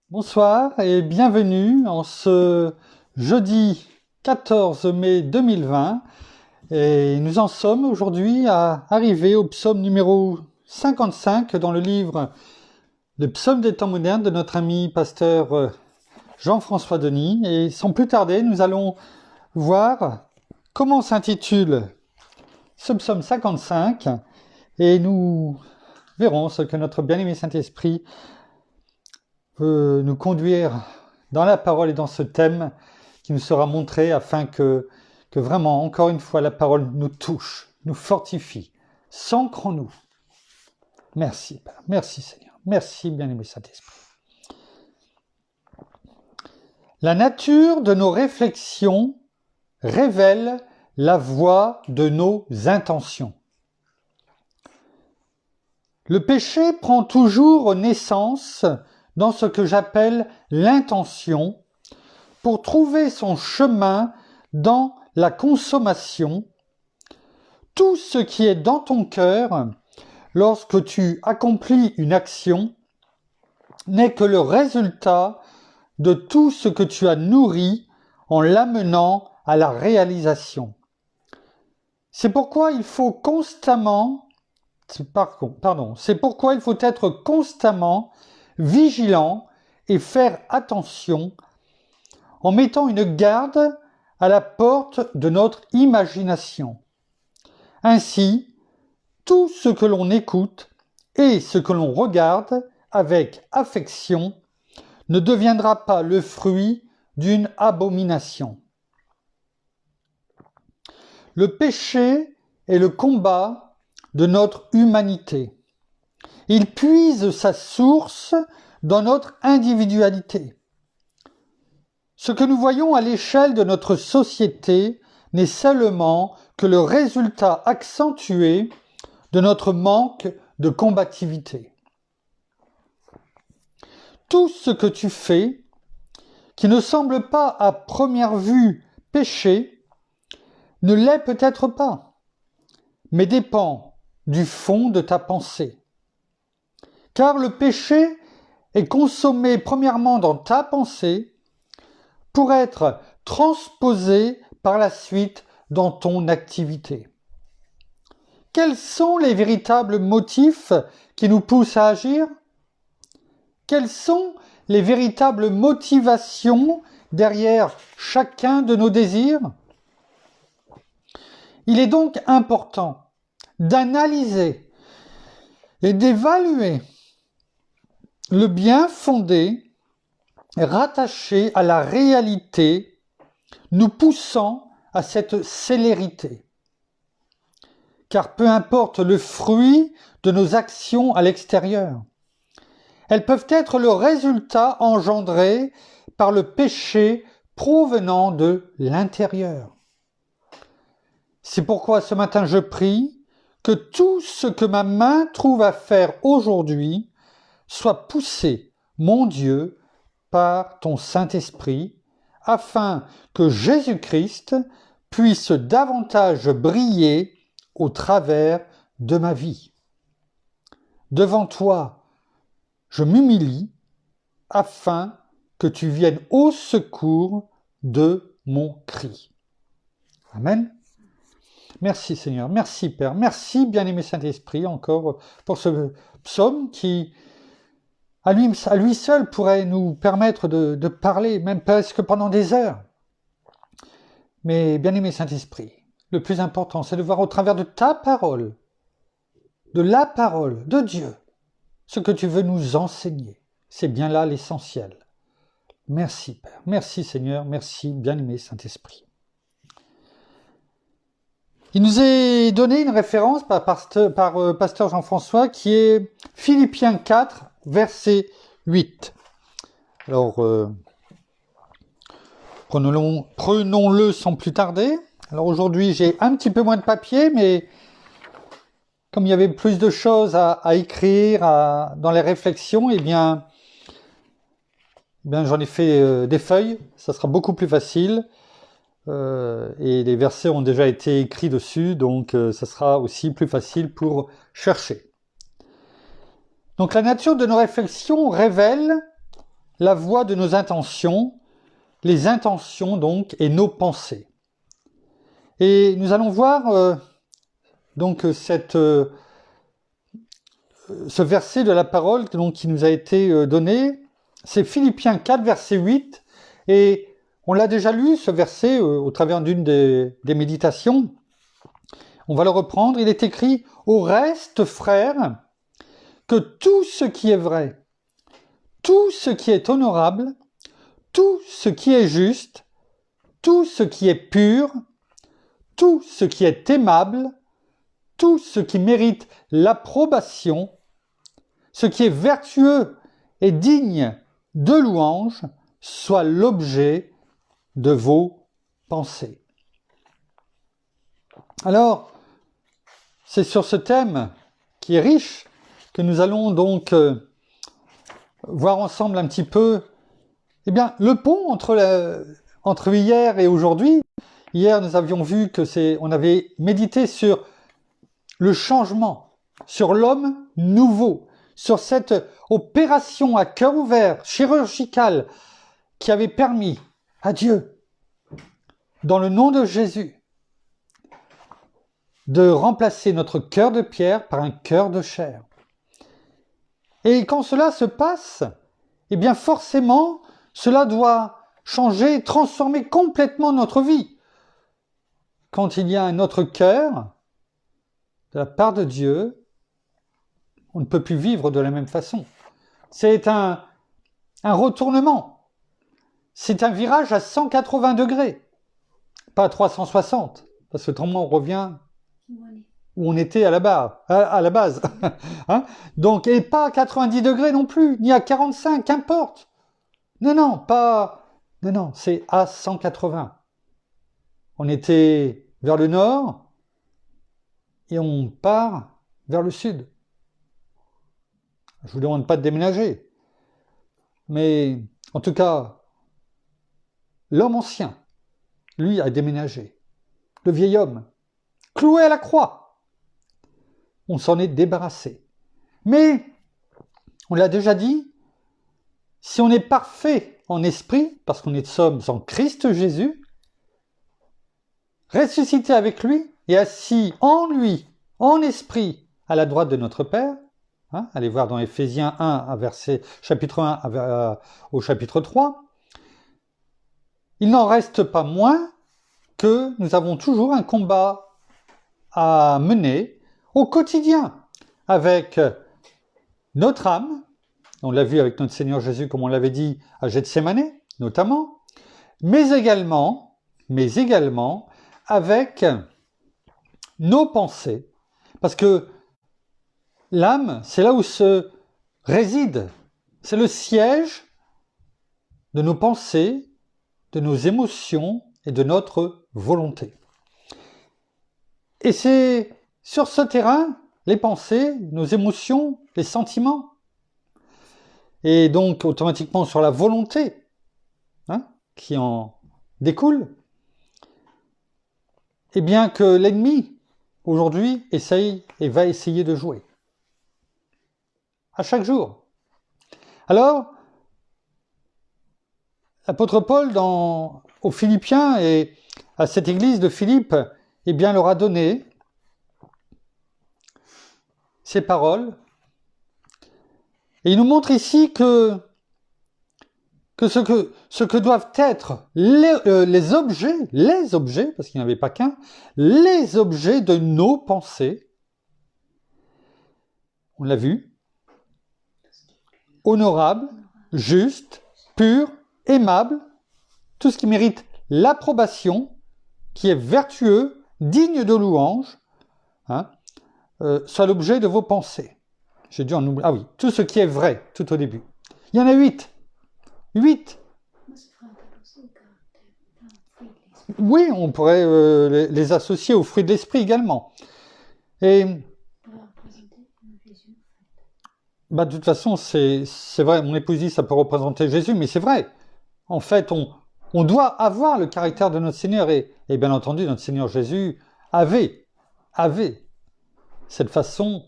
Bonsoir et bienvenue en ce jeudi 14 mai 2020 et nous en sommes aujourd'hui à arriver au psaume numéro 55 dans le livre Le psaume des temps modernes de notre ami pasteur Jean-François Denis et sans plus tarder nous allons voir comment s'intitule ce psaume 55 et nous verrons ce que notre bien-aimé Saint-Esprit peut nous conduire dans la parole et dans ce thème qui nous sera montré afin que vraiment, encore une fois, la parole nous touche, nous fortifie. S'ancre en nous. Merci, Père. Merci, Seigneur. Merci, bien-aimé Saint-Esprit. La nature de nos réflexions révèle la voie de nos intentions. Le péché prend toujours naissance dans ce que j'appelle l'intention, pour trouver son chemin dans la consommation. Tout ce qui est dans ton cœur, lorsque tu accomplis une action, n'est que le résultat de tout ce que tu as nourri en l'amenant à la réalisation. C'est pourquoi il faut être constamment vigilant et faire attention en mettant une garde à la porte de notre imagination. Ainsi, tout ce que l'on écoute et ce que l'on regarde avec affection ne deviendra pas le fruit d'une abomination. Le péché est le combat de notre humanité. Il puise sa source dans notre individualité. Ce que nous voyons à l'échelle de notre société n'est seulement que le résultat accentué de notre manque de combativité. Tout ce que tu fais, qui ne semble pas à première vue péché, ne l'est peut-être pas, mais dépend du fond de ta pensée. Car le péché est consommé premièrement dans ta pensée, pour être transposé par la suite dans ton activité. Quels sont les véritables motifs qui nous poussent à agir ? Quelles sont les véritables motivations derrière chacun de nos désirs ? Il est donc important d'analyser et d'évaluer le bien fondé rattaché à la réalité, nous poussant à cette célérité. Car peu importe le fruit de nos actions à l'extérieur, elles peuvent être le résultat engendré par le péché provenant de l'intérieur. C'est pourquoi ce matin je prie que tout ce que ma main trouve à faire aujourd'hui soit poussé, mon Dieu, par ton Saint-Esprit, afin que Jésus-Christ puisse davantage briller au travers de ma vie. Devant toi, je m'humilie afin que tu viennes au secours de mon cri. Amen. Merci Seigneur, merci Père, merci bien-aimé Saint-Esprit encore pour ce psaume qui à lui seul pourrait nous permettre de parler, même presque pendant des heures. Mais bien-aimé Saint-Esprit, le plus important, c'est de voir au travers de ta parole, de la parole de Dieu, ce que tu veux nous enseigner. C'est bien là l'essentiel. Merci Père, merci Seigneur, merci bien-aimé Saint-Esprit. Il nous est donné une référence par pasteur Jean-François qui est Philippiens 4, verset 8. Alors, prenons-le sans plus tarder. Alors aujourd'hui, j'ai un petit peu moins de papier, mais comme il y avait plus de choses à écrire dans les réflexions, eh bien j'en ai fait des feuilles. Ça sera beaucoup plus facile. Et les versets ont déjà été écrits dessus, donc ça sera aussi plus facile pour chercher. Donc la nature de nos réflexions révèle la voie de nos intentions, les intentions donc et nos pensées. Et nous allons voir ce verset de la parole donc, qui nous a été donné. C'est Philippiens 4, verset 8. Et on l'a déjà lu, ce verset, au travers d'une des méditations. On va le reprendre. Il est écrit « Au reste, frères, que tout ce qui est vrai, tout ce qui est honorable, tout ce qui est juste, tout ce qui est pur, tout ce qui est aimable, tout ce qui mérite l'approbation, ce qui est vertueux et digne de louange, soit l'objet de vos pensées. » Alors, c'est sur ce thème qui est riche que nous allons donc voir ensemble un petit peu le pont entre hier et aujourd'hui. Hier, nous avions vu on avait médité sur le changement, sur l'homme nouveau, sur cette opération à cœur ouvert, chirurgicale, qui avait permis à Dieu, dans le nom de Jésus, de remplacer notre cœur de pierre par un cœur de chair. Et quand cela se passe, forcément, cela doit changer, transformer complètement notre vie. Quand il y a un autre cœur, de la part de Dieu, on ne peut plus vivre de la même façon. C'est un retournement. C'est un virage à 180 degrés, pas à 360, parce que autrement on revient où on était à la base. Hein? Donc, et pas à 90 degrés non plus, ni à 45, qu'importe. Non, c'est à 180. On était vers le nord et on part vers le sud. Je ne vous demande pas de déménager. Mais en tout cas, l'homme ancien, lui, a déménagé. Le vieil homme, cloué à la croix, on s'en est débarrassé. Mais, on l'a déjà dit, si on est parfait en esprit, parce qu'on sommes en Christ Jésus, ressuscité avec lui et assis en lui, en esprit, à la droite de notre Père, allez voir dans Éphésiens 1, chapitre 1 au chapitre 3, il n'en reste pas moins que nous avons toujours un combat à mener au quotidien avec notre âme, on l'a vu avec notre Seigneur Jésus, comme on l'avait dit à Gethsémane, notamment, mais également avec nos pensées. Parce que l'âme, c'est là où se réside, c'est le siège de nos pensées, de nos émotions et de notre volonté. Et c'est sur ce terrain, les pensées, nos émotions, les sentiments, et donc automatiquement sur la volonté qui en découle, que l'ennemi, aujourd'hui, va essayer de jouer. À chaque jour. Alors, l'apôtre Paul, aux Philippiens et à cette église de Philippe, leur a donné ces paroles. Et il nous montre ici que ce que doivent être les objets, parce qu'il n'y en avait pas qu'un, les objets de nos pensées, on l'a vu, honorables, justes, purs, aimables, tout ce qui mérite l'approbation, qui est vertueux, digne de louange, soit l'objet de vos pensées. J'ai dû en oublier. Ah oui, tout ce qui est vrai, tout au début. Il y en a 8. 8. Oui, on pourrait les associer aux fruits de l'esprit également. Et de toute façon, c'est vrai, mon épouse dit ça peut représenter Jésus, mais c'est vrai. En fait, on doit avoir le caractère de notre Seigneur et bien entendu, notre Seigneur Jésus avait cette façon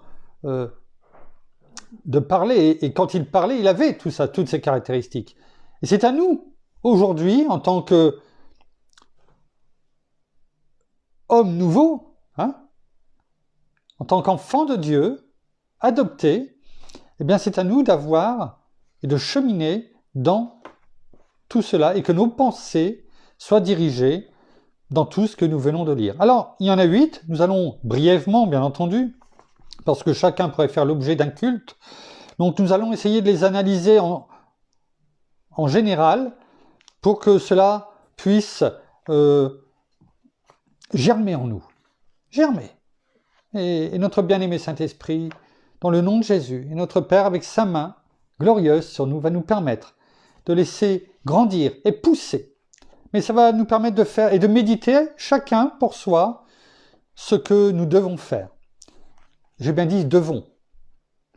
de parler. Et quand il parlait, il avait tout ça, toutes ces caractéristiques. Et c'est à nous, aujourd'hui, en tant que homme nouveau, hein, en tant qu'enfant de Dieu, adopté, eh bien c'est à nous d'avoir et de cheminer dans tout cela et que nos pensées soient dirigées dans tout ce que nous venons de lire. Alors, il y en a 8, nous allons brièvement, bien entendu, parce que chacun pourrait faire l'objet d'un culte, donc nous allons essayer de les analyser en général pour que cela puisse germer en nous. Germer. Et notre bien-aimé Saint-Esprit, dans le nom de Jésus, et notre Père avec sa main glorieuse sur nous, va nous permettre de laisser grandir et pousser. Mais ça va nous permettre de faire et de méditer chacun pour soi ce que nous devons faire. J'ai bien dit devons,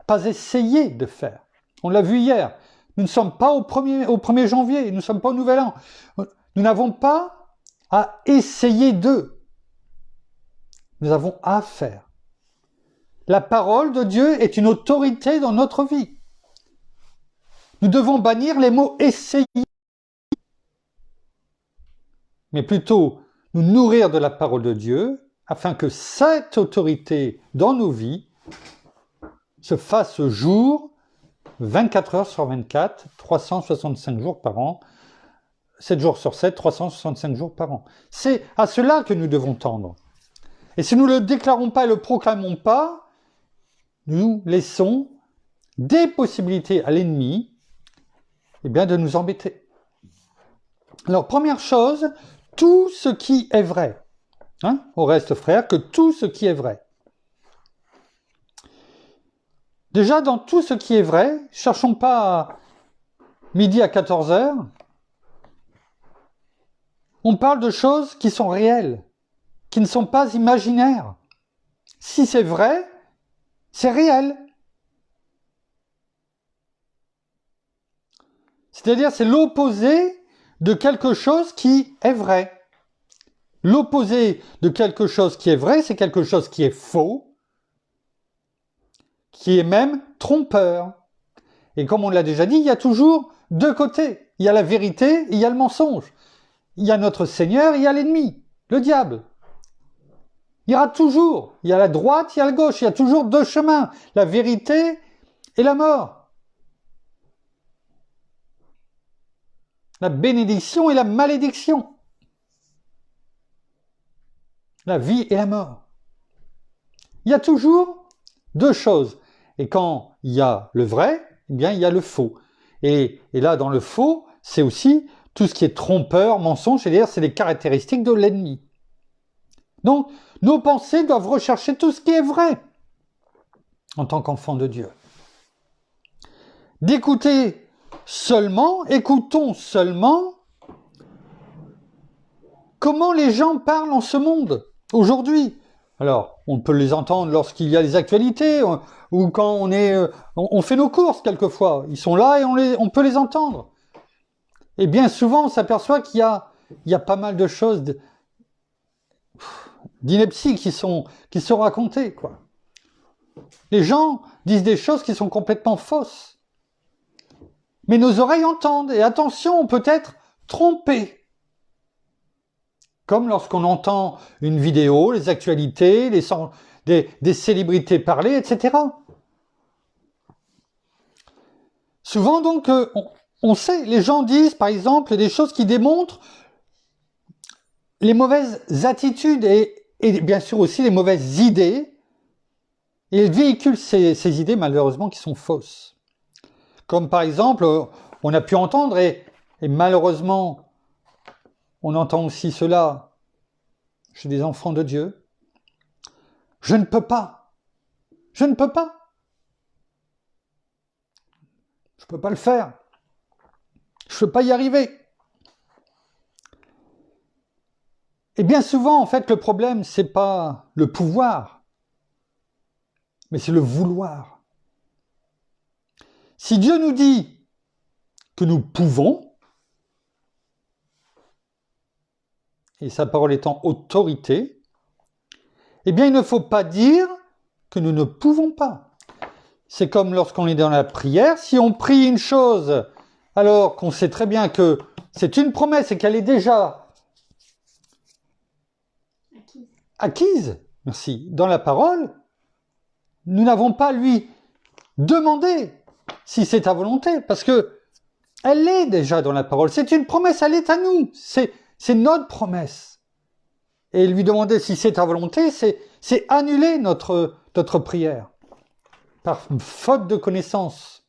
pas essayer de faire. On l'a vu hier, nous ne sommes pas au 1er janvier, nous ne sommes pas au Nouvel An. Nous n'avons pas à essayer de. Nous avons à faire. La parole de Dieu est une autorité dans notre vie. Nous devons bannir les mots « essayer », mais plutôt nous nourrir de la parole de Dieu afin que cette autorité dans nos vies se fasse jour 24 heures sur 24, 365 jours par an, 7 jours sur 7, 365 jours par an. C'est à cela que nous devons tendre. Et si nous ne le déclarons pas et ne le proclamons pas, nous laissons des possibilités à l'ennemi de nous embêter. Alors, première chose, tout ce qui est vrai. Au reste, frère, que tout ce qui est vrai. Déjà, dans tout ce qui est vrai, cherchons pas midi à 14 heures. On parle de choses qui sont réelles, qui ne sont pas imaginaires. Si c'est vrai, c'est réel. C'est-à-dire, c'est l'opposé de quelque chose qui est vrai. L'opposé de quelque chose qui est vrai, c'est quelque chose qui est faux, qui est même trompeur. Et comme on l'a déjà dit, il y a toujours deux côtés. Il y a la vérité et il y a le mensonge. Il y a notre Seigneur et il y a l'ennemi, le diable. Il y aura toujours, il y a la droite, il y a la gauche, il y a toujours deux chemins, la vérité et la mort. La bénédiction et la malédiction. La vie et la mort. Il y a toujours deux choses. Et quand il y a le vrai, eh bien il y a le faux. Et là, dans le faux, c'est aussi tout ce qui est trompeur, mensonge, c'est-à-dire c'est les caractéristiques de l'ennemi. Donc, nos pensées doivent rechercher tout ce qui est vrai en tant qu'enfant de Dieu. D'écouter seulement, écoutons seulement comment les gens parlent en ce monde aujourd'hui. Alors, on peut les entendre lorsqu'il y a les actualités ou quand on fait nos courses quelquefois. Ils sont là et on peut les entendre. Et bien souvent, on s'aperçoit qu'il y a pas mal de choses d'inepties qui sont racontées, quoi. Les gens disent des choses qui sont complètement fausses. Mais nos oreilles entendent, et attention, on peut être trompé. Comme lorsqu'on entend une vidéo, les actualités, des célébrités parler, etc. Souvent donc, on sait, les gens disent par exemple des choses qui démontrent les mauvaises attitudes et bien sûr aussi les mauvaises idées. Et ils véhiculent ces idées malheureusement qui sont fausses. Comme par exemple, on a pu entendre, et malheureusement, on entend aussi cela chez des enfants de Dieu. Je ne peux pas. Je ne peux pas. Je ne peux pas le faire. Je ne peux pas y arriver. Et bien souvent, en fait, le problème, c'est pas le pouvoir, mais c'est le vouloir. Si Dieu nous dit que nous pouvons, et sa parole étant autorité, eh bien il ne faut pas dire que nous ne pouvons pas. C'est comme lorsqu'on est dans la prière, si on prie une chose, alors qu'on sait très bien que c'est une promesse et qu'elle est déjà acquise, merci, dans la parole, nous n'avons pas à lui demander si c'est ta volonté, parce que elle est déjà dans la parole. C'est une promesse, elle est à nous. C'est notre promesse. Et lui demander si c'est ta volonté, c'est annuler notre prière par faute de connaissance.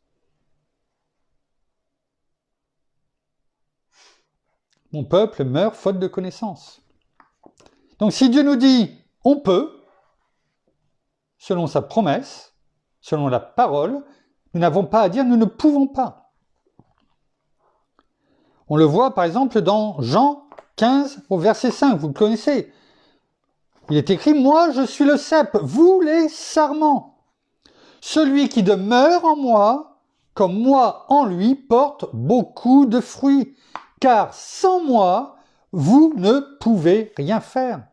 Mon peuple meurt faute de connaissance. Donc si Dieu nous dit on peut, selon sa promesse, selon la parole, nous n'avons pas à dire nous ne pouvons pas. On le voit par exemple dans Jean 15 au verset 5, vous le connaissez. Il est écrit, moi je suis le cep, vous les sarments. Celui qui demeure en moi, comme moi en lui, porte beaucoup de fruits. Car sans moi, vous ne pouvez rien faire.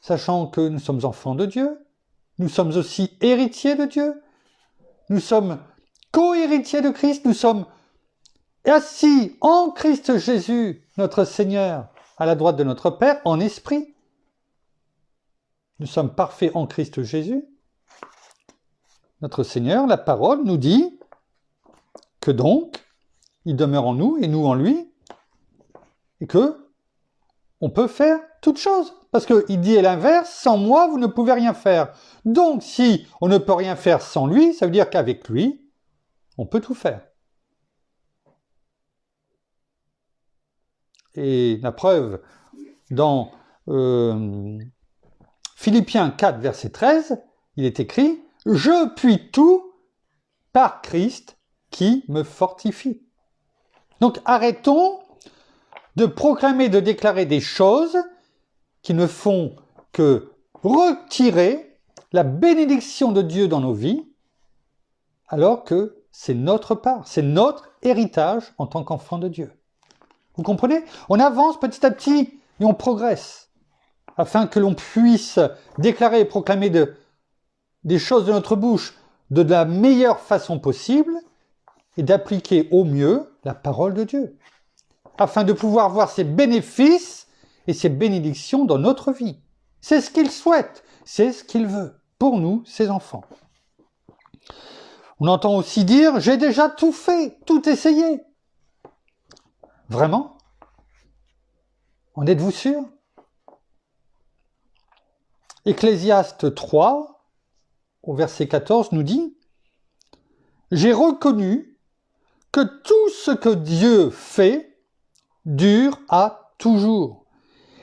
Sachant que nous sommes enfants de Dieu, nous sommes aussi héritiers de Dieu, nous sommes co-héritiers de Christ, nous sommes assis en Christ Jésus, notre Seigneur, à la droite de notre Père, en esprit. Nous sommes parfaits en Christ Jésus. Notre Seigneur, la parole, nous dit que donc, il demeure en nous et nous en lui, et que on peut faire toute chose. Parce qu'il dit à l'inverse, sans moi, vous ne pouvez rien faire. Donc, si on ne peut rien faire sans lui, ça veut dire qu'avec lui, on peut tout faire. Et la preuve, dans Philippiens 4, verset 13, il est écrit « Je puis tout par Christ qui me fortifie ». Donc arrêtons de proclamer, de déclarer des choses qui ne font que retirer la bénédiction de Dieu dans nos vies, alors que c'est notre part, c'est notre héritage en tant qu'enfant de Dieu. Vous comprenez? On avance petit à petit et on progresse, afin que l'on puisse déclarer et proclamer des choses de notre bouche de la meilleure façon possible et d'appliquer au mieux la parole de Dieu, afin de pouvoir voir ses bénéfices et ses bénédictions dans notre vie. C'est ce qu'il souhaite, c'est ce qu'il veut pour nous, ses enfants. On entend aussi dire « j'ai déjà tout fait, tout essayé ». Vraiment? En êtes-vous sûr? Ecclésiaste 3, au verset 14, nous dit « J'ai reconnu que tout ce que Dieu fait dure à toujours.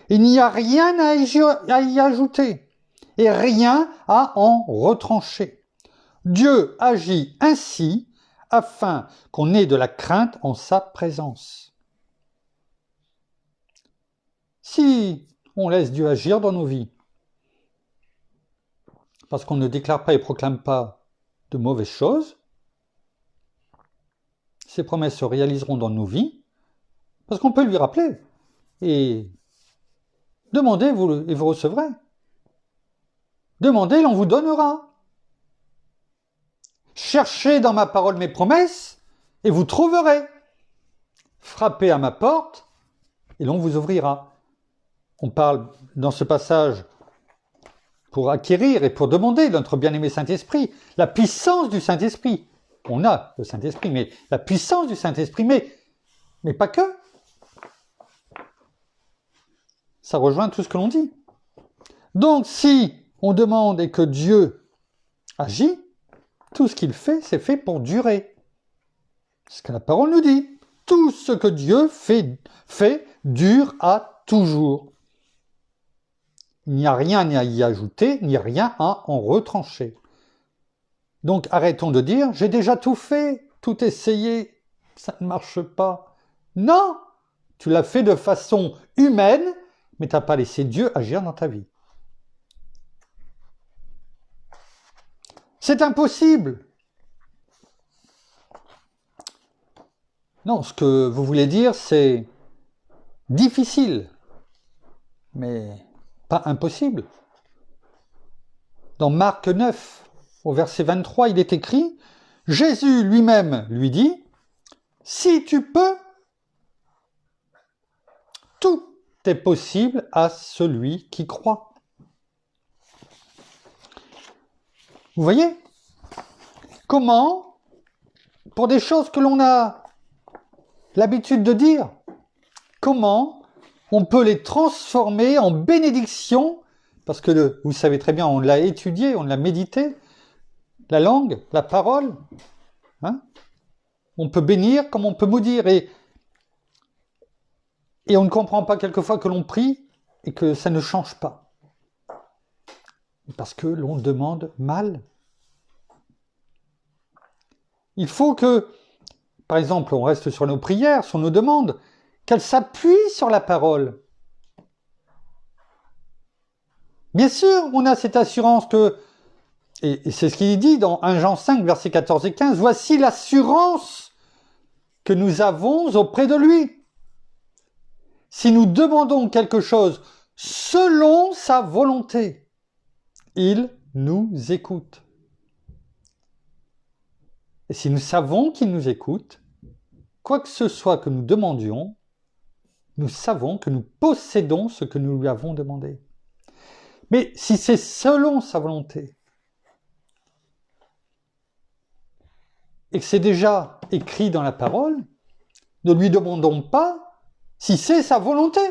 Il n'y a rien à y ajouter et rien à en retrancher. Dieu agit ainsi afin qu'on ait de la crainte en sa présence. » Si on laisse Dieu agir dans nos vies, parce qu'on ne déclare pas et proclame pas de mauvaises choses, ces promesses se réaliseront dans nos vies, parce qu'on peut lui rappeler. Et demandez et vous recevrez. Demandez, l'on vous donnera. Cherchez dans ma parole mes promesses, et vous trouverez. Frappez à ma porte, et l'on vous ouvrira. On parle dans ce passage pour acquérir et pour demander notre bien-aimé Saint-Esprit, la puissance du Saint-Esprit. On a le Saint-Esprit, mais la puissance du Saint-Esprit, mais pas que. Ça rejoint tout ce que l'on dit. Donc, si on demande et que Dieu agit, tout ce qu'il fait, c'est fait pour durer. C'est ce que la parole nous dit. Tout ce que Dieu fait dure à toujours. Il n'y a rien à y ajouter, ni rien à en retrancher. Donc arrêtons de dire « j'ai déjà tout fait, tout essayé, ça ne marche pas ». Non, tu l'as fait de façon humaine, mais tu n'as pas laissé Dieu agir dans ta vie. C'est impossible. Non, ce que vous voulez dire, c'est difficile, mais pas impossible. Dans Marc 9, au verset 23, il est écrit, Jésus lui-même lui dit, « Si tu peux, tout est possible à celui qui croit. » Vous voyez? Comment, pour des choses que l'on a l'habitude de dire, comment on peut les transformer en bénédiction, parce que vous savez très bien, on l'a étudié, on l'a médité, la langue, la parole, hein? On peut bénir comme on peut maudire, et on ne comprend pas quelquefois que l'on prie et que ça ne change pas. Parce que l'on demande mal. Il faut que, par exemple, on reste sur nos prières, sur nos demandes, qu'elles s'appuient sur la parole. Bien sûr, on a cette assurance que, et c'est ce qu'il dit dans 1 Jean 5, versets 14 et 15, « Voici l'assurance que nous avons auprès de lui. Si nous demandons quelque chose selon sa volonté, il nous écoute. » Et si nous savons qu'il nous écoute, quoi que ce soit que nous demandions, nous savons que nous possédons ce que nous lui avons demandé. Mais si c'est selon sa volonté, et que c'est déjà écrit dans la parole, ne lui demandons pas si c'est sa volonté.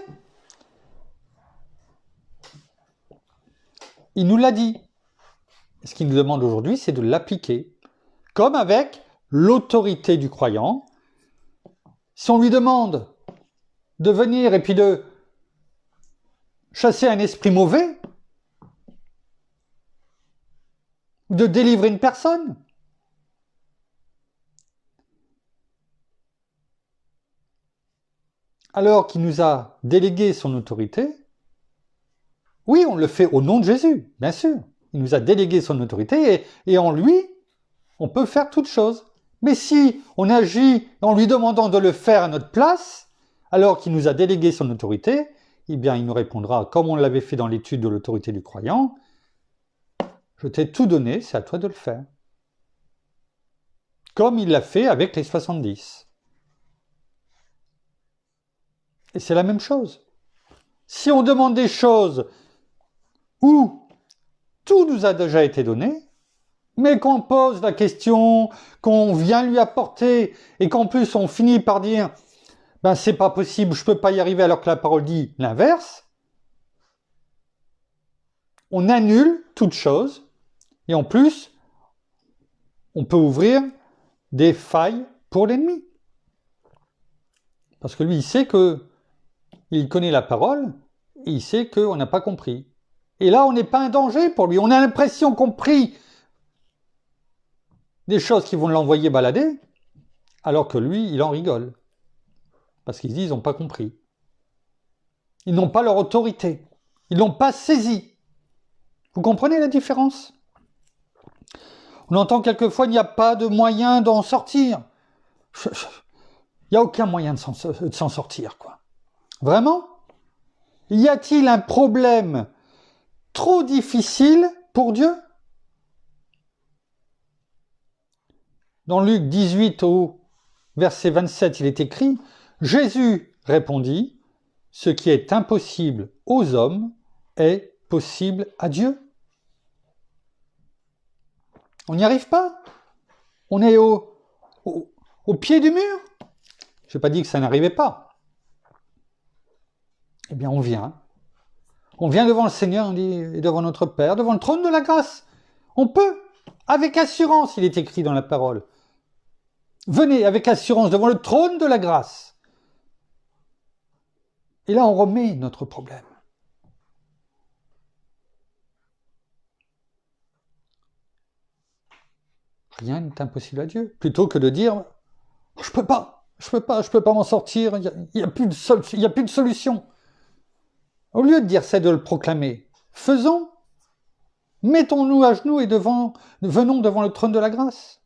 Il nous l'a dit. Et ce qu'il nous demande aujourd'hui, c'est de l'appliquer. Comme avec l'autorité du croyant. Si on lui demande de venir et puis de chasser un esprit mauvais, ou de délivrer une personne, alors qu'il nous a délégué son autorité, oui, on le fait au nom de Jésus, bien sûr. Il nous a délégué son autorité et en lui, on peut faire toutes choses. Mais si on agit en lui demandant de le faire à notre place, alors qu'il nous a délégué son autorité, eh bien, il nous répondra, comme on l'avait fait dans l'étude de l'autorité du croyant, « Je t'ai tout donné, c'est à toi de le faire. » Comme il l'a fait avec les 70. Et c'est la même chose. Si on demande des choses où tout nous a déjà été donné, mais qu'on pose la question, qu'on vient lui apporter, et qu'en plus on finit par dire « ben c'est pas possible, je peux pas y arriver » alors que la parole dit l'inverse, on annule toute chose, et en plus, on peut ouvrir des failles pour l'ennemi. Parce que lui, il sait que il connaît la parole, et il sait qu'on n'a pas compris. Et là, on n'est pas un danger pour lui. On a l'impression qu'on prie des choses qui vont l'envoyer balader, alors que lui, il en rigole. Parce qu'ils disent, ils n'ont pas compris. Ils n'ont pas leur autorité. Ils n'ont pas saisi. Vous comprenez la différence? On entend quelquefois, il n'y a pas de moyen d'en sortir. Il n'y a aucun moyen de s'en sortir, quoi. Vraiment? Y a-t-il un problème trop difficile pour Dieu? Dans Luc 18 au verset 27, il est écrit « Jésus répondit, ce qui est impossible aux hommes est possible à Dieu. » On n'y arrive pas. On est au pied du mur. Je n'ai pas dit que ça n'arrivait pas. Eh bien, on vient. On vient devant le Seigneur, on dit, et devant notre Père, devant le trône de la grâce. On peut, avec assurance, il est écrit dans la parole. Venez avec assurance devant le trône de la grâce. Et là, on remet notre problème. Rien n'est impossible à Dieu. Plutôt que de dire, je peux pas m'en sortir, il n'y a plus de solution. Au lieu de dire ça, de le proclamer, faisons, mettons-nous à genoux et venons devant le trône de la grâce.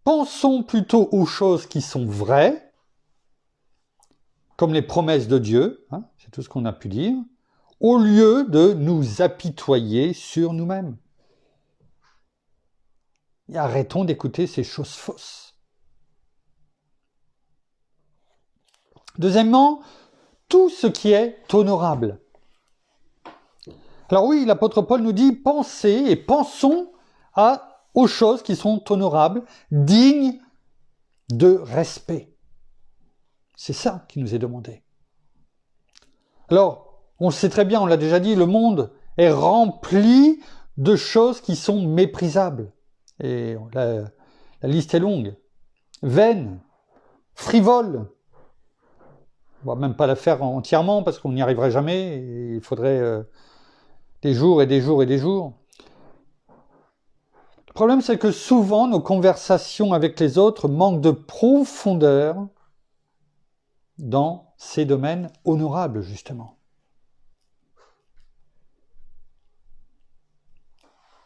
Pensons plutôt aux choses qui sont vraies, comme les promesses de Dieu, hein, c'est tout ce qu'on a pu dire, au lieu de nous apitoyer sur nous-mêmes. Et arrêtons d'écouter ces choses fausses. Deuxièmement, tout ce qui est honorable. Alors oui, l'apôtre Paul nous dit, pensez et pensons aux choses qui sont honorables, dignes de respect. C'est ça qui nous est demandé. Alors, on le sait très bien, on l'a déjà dit, le monde est rempli de choses qui sont méprisables. Et la liste est longue. Vaines, frivoles. On ne va même pas la faire entièrement parce qu'on n'y arriverait jamais. Et il faudrait des jours et des jours et des jours. Le problème, c'est que souvent, nos conversations avec les autres manquent de profondeur dans ces domaines honorables, justement.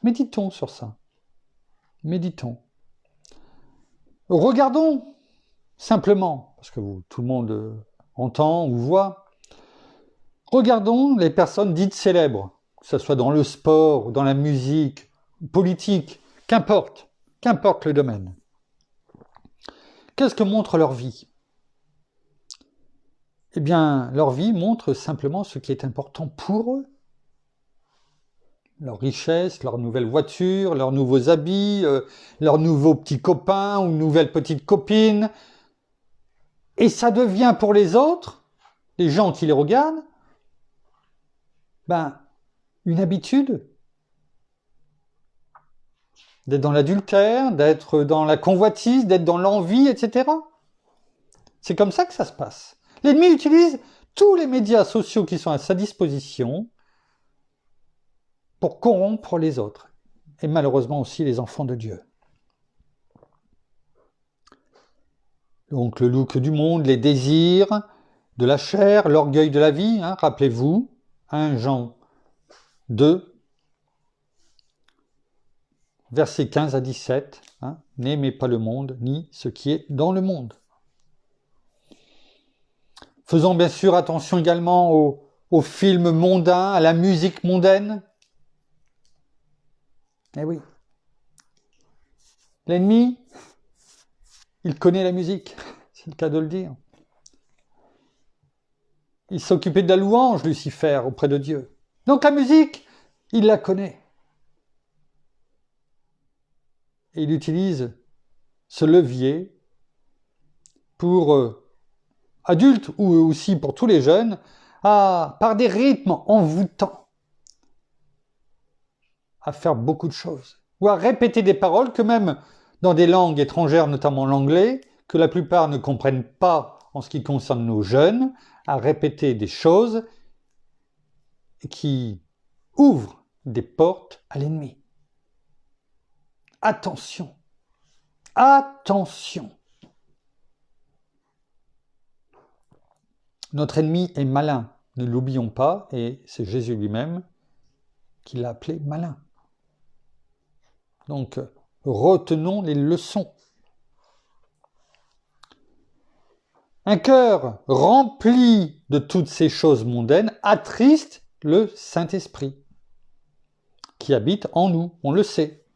Méditons sur ça. Méditons. Regardons simplement, parce que tout le monde entend ou voit, regardons les personnes dites célèbres, que ce soit dans le sport, dans la musique, politique, qu'importe le domaine. Qu'est-ce que montre leur vie ? Eh bien, leur vie montre simplement ce qui est important pour eux. Leur richesse, leur nouvelle voiture, leurs nouveaux habits, leurs nouveaux petits copains ou nouvelles petites copines. Et ça devient pour les autres, les gens qui les regardent, une habitude. D'être dans l'adultère, d'être dans la convoitise, d'être dans l'envie, etc. C'est comme ça que ça se passe. L'ennemi utilise tous les médias sociaux qui sont à sa disposition pour corrompre les autres, et malheureusement aussi les enfants de Dieu. Donc le look du monde, les désirs de la chair, l'orgueil de la vie, rappelez-vous, 1 Jean 2, versets 15 à 17, n'aimez pas le monde, ni ce qui est dans le monde. Faisons bien sûr attention également aux films mondains, à la musique mondaine. Eh oui. L'ennemi, il connaît la musique, c'est le cas de le dire. Il s'occupait de la louange, Lucifer, auprès de Dieu. Donc la musique, il la connaît. Et il utilise ce levier pour adultes ou aussi pour tous les jeunes, par des rythmes envoûtants, à faire beaucoup de choses, ou à répéter des paroles que même dans des langues étrangères, notamment l'anglais, que la plupart ne comprennent pas en ce qui concerne nos jeunes, à répéter des choses qui ouvrent des portes à l'ennemi. Attention, attention. Notre ennemi est malin, ne l'oublions pas, et c'est Jésus lui-même qui l'a appelé malin. Donc, retenons les leçons. Un cœur rempli de toutes ces choses mondaines attriste le Saint-Esprit qui habite en nous, on le sait.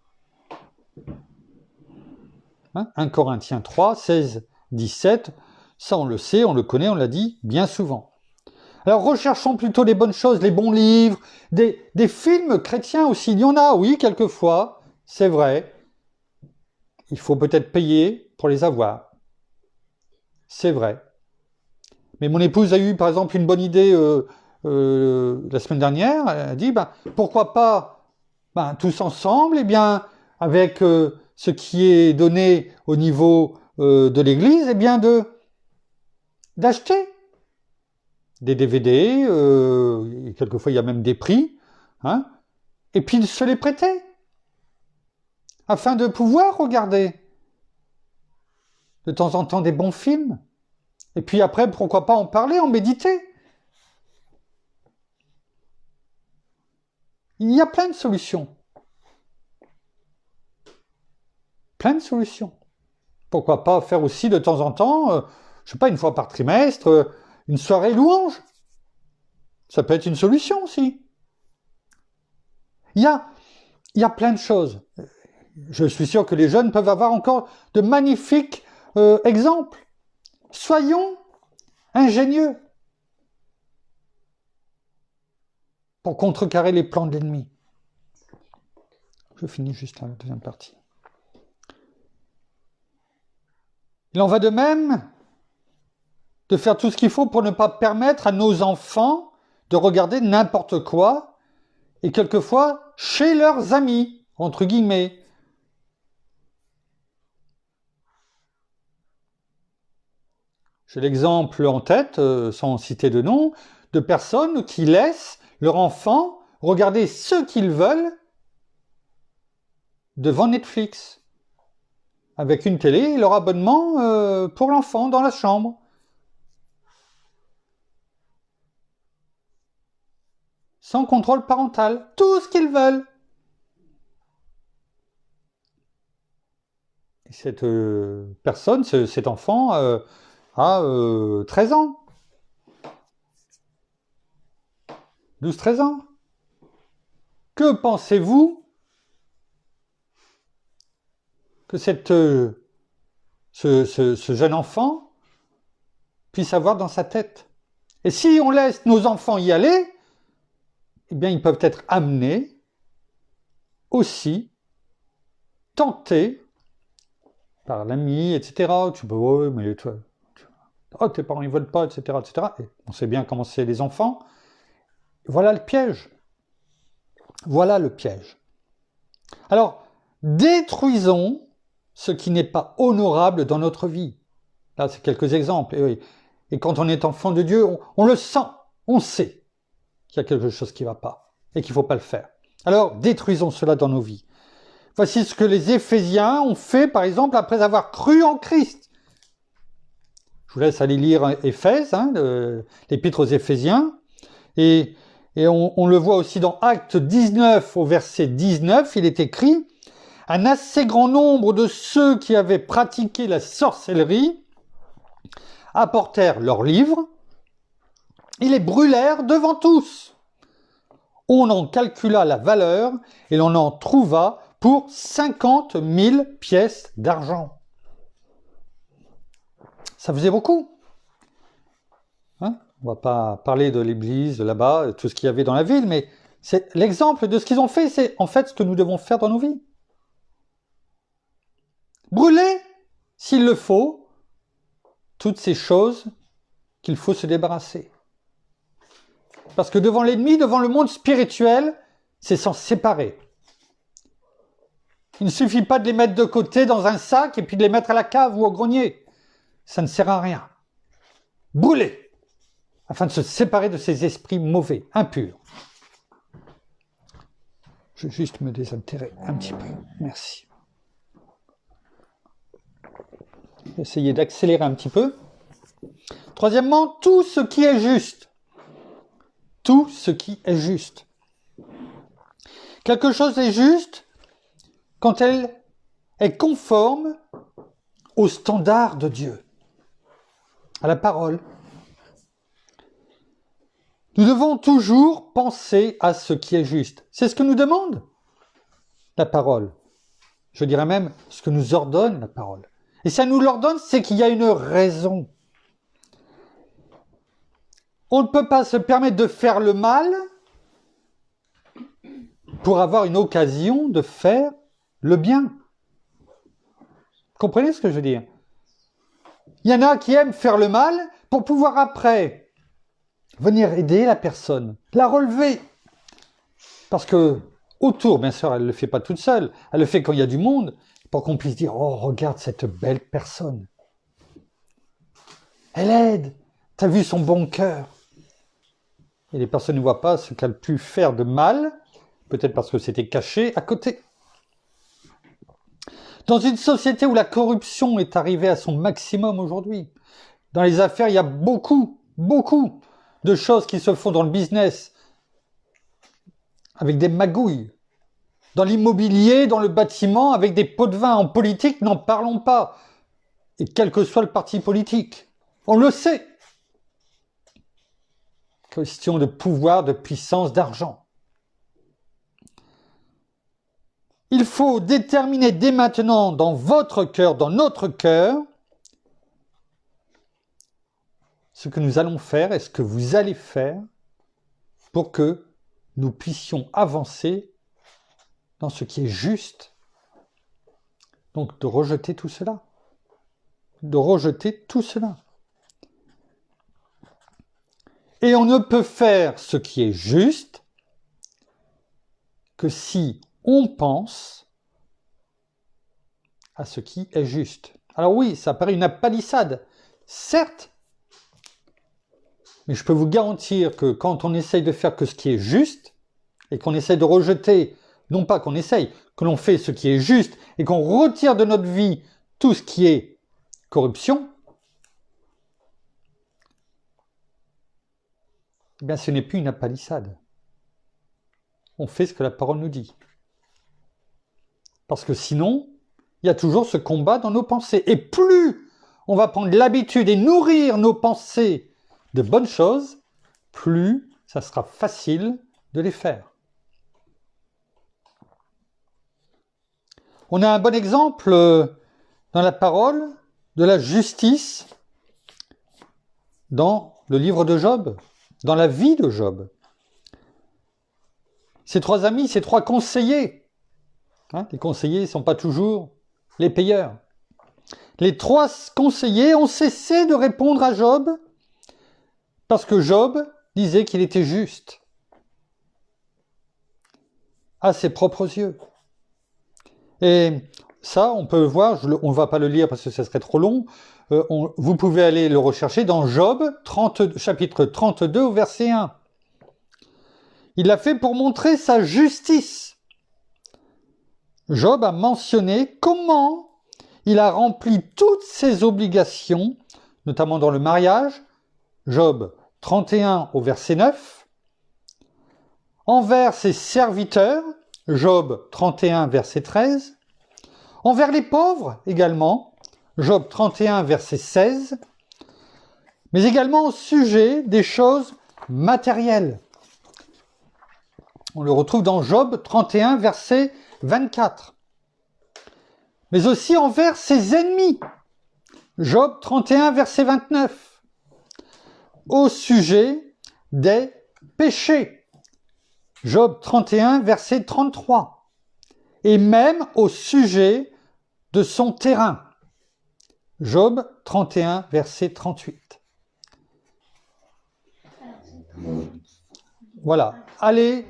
1 Corinthiens 3, 16, 17, ça on le sait, on le connaît, on l'a dit bien souvent. Alors recherchons plutôt les bonnes choses, les bons livres, des films chrétiens aussi, il y en a, oui, quelquefois, c'est vrai. Il faut peut-être payer pour les avoir. C'est vrai. Mais mon épouse a eu, par exemple, une bonne idée la semaine dernière. Elle a dit, pourquoi pas, tous ensemble, avec ce qui est donné au niveau de l'Église, d'acheter des DVD, et quelquefois il y a même des prix, et puis de se les prêter, afin de pouvoir regarder de temps en temps des bons films. Et puis après, pourquoi pas en parler, en méditer. Il y a plein de solutions. Plein de solutions. Pourquoi pas faire aussi de temps en temps, je sais pas, une fois par trimestre, une soirée louange. Ça peut être une solution aussi. Il y a plein de choses. Je suis sûr que les jeunes peuvent avoir encore de magnifiques exemples. Soyons ingénieux pour contrecarrer les plans de l'ennemi. Je finis juste la deuxième partie. Il en va de même de faire tout ce qu'il faut pour ne pas permettre à nos enfants de regarder n'importe quoi, et quelquefois chez leurs amis, entre guillemets. J'ai l'exemple en tête, sans citer de nom, de personnes qui laissent leur enfant regarder ce qu'ils veulent devant Netflix, avec une télé et leur abonnement pour l'enfant dans la chambre. Sans contrôle parental, tout ce qu'ils veulent. Et cette personne, cet enfant, a 13 ans. 12-13 ans. Que pensez-vous que ce jeune enfant puisse avoir dans sa tête? Et si on laisse nos enfants y aller, eh bien, ils peuvent être amenés aussi, tentés par l'ami, etc. Tu peux, ouais, mais toi, oh, tes parents ils veulent pas, etc., etc. Et on sait bien comment c'est les enfants. Voilà le piège. Voilà le piège. Alors, détruisons ce qui n'est pas honorable dans notre vie. Là, c'est quelques exemples. Et quand on est enfant de Dieu, on le sent, on sait qu'il y a quelque chose qui ne va pas et qu'il ne faut pas le faire. Alors, détruisons cela dans nos vies. Voici ce que les Éphésiens ont fait, par exemple, après avoir cru en Christ. Je vous laisse aller lire Éphèse, l'épître aux Éphésiens. Et on le voit aussi dans Actes 19, au verset 19, il est écrit « Un assez grand nombre de ceux qui avaient pratiqué la sorcellerie apportèrent leurs livres et les brûlèrent devant tous. On en calcula la valeur et l'on en trouva pour 50 000 pièces d'argent. » Ça faisait beaucoup. Hein? On ne va pas parler de l'église, de là-bas, tout ce qu'il y avait dans la ville, mais c'est l'exemple de ce qu'ils ont fait, c'est en fait ce que nous devons faire dans nos vies. Brûler, s'il le faut, toutes ces choses qu'il faut se débarrasser. Parce que devant l'ennemi, devant le monde spirituel, c'est s'en séparer. Il ne suffit pas de les mettre de côté dans un sac et puis de les mettre à la cave ou au grenier. Ça ne sert à rien. Brûler, afin de se séparer de ces esprits mauvais, impurs. Je vais juste me désaltérer un petit peu. Merci. Je vais essayer d'accélérer un petit peu. Troisièmement, tout ce qui est juste. Tout ce qui est juste. Quelque chose est juste quand elle est conforme au standard de Dieu, à la parole. Nous devons toujours penser à ce qui est juste. C'est ce que nous demande la parole. Je dirais même ce que nous ordonne la parole. Et si elle nous l'ordonne, c'est qu'il y a une raison. On ne peut pas se permettre de faire le mal pour avoir une occasion de faire le bien. Vous comprenez ce que je veux dire? Il y en a qui aiment faire le mal pour pouvoir après venir aider la personne, la relever. Parce que autour, bien sûr, elle ne le fait pas toute seule, elle le fait quand il y a du monde, pour qu'on puisse dire « Oh, regarde cette belle personne. Elle aide. T'as vu son bon cœur. » Et les personnes ne voient pas ce qu'elle a pu faire de mal, peut-être parce que c'était caché à côté. Dans une société où la corruption est arrivée à son maximum aujourd'hui, dans les affaires, il y a beaucoup de choses qui se font dans le business, avec des magouilles. Dans l'immobilier, dans le bâtiment, avec des pots de vin. En politique, n'en parlons pas. Et quel que soit le parti politique. On le sait. question de pouvoir, de puissance, d'argent. Il faut déterminer dès maintenant dans votre cœur, dans notre cœur, ce que nous allons faire et ce que vous allez faire pour que nous puissions avancer dans ce qui est juste. Donc de rejeter tout cela. De rejeter tout cela. Et on ne peut faire ce qui est juste que si on pense à ce qui est juste. Alors oui, ça paraît une palissade, certes, mais je peux vous garantir que quand on essaye de faire que ce qui est juste, et qu'on essaye de rejeter, non pas qu'on essaye, que l'on fait ce qui est juste, et qu'on retire de notre vie tout ce qui est corruption, eh bien ce n'est plus une palissade. On fait ce que la parole nous dit. Parce que sinon, il y a toujours ce combat dans nos pensées. Et plus on va prendre l'habitude et nourrir nos pensées de bonnes choses, plus ça sera facile de les faire. On a un bon exemple dans la parole de la justice dans le livre de Job, dans la vie de Job. Ces trois amis, ces trois conseillers, les conseillers ne sont pas toujours les payeurs. Les trois conseillers ont cessé de répondre à Job parce que Job disait qu'il était juste à ses propres yeux. Et ça, on peut voir, on ne va pas le lire parce que ça serait trop long, vous pouvez aller le rechercher dans Job, chapitre 32, au verset 1. Il l'a fait pour montrer sa justice. Job a mentionné comment il a rempli toutes ses obligations, notamment dans le mariage, Job 31 au verset 9, envers ses serviteurs, Job 31 verset 13, envers les pauvres également, Job 31 verset 16, mais également au sujet des choses matérielles. On le retrouve dans Job 31 verset 24. Mais aussi envers ses ennemis. Job 31 verset 29. Au sujet des péchés. Job 31 verset 33. Et même au sujet de son terrain. Job 31 verset 38. Voilà. Allez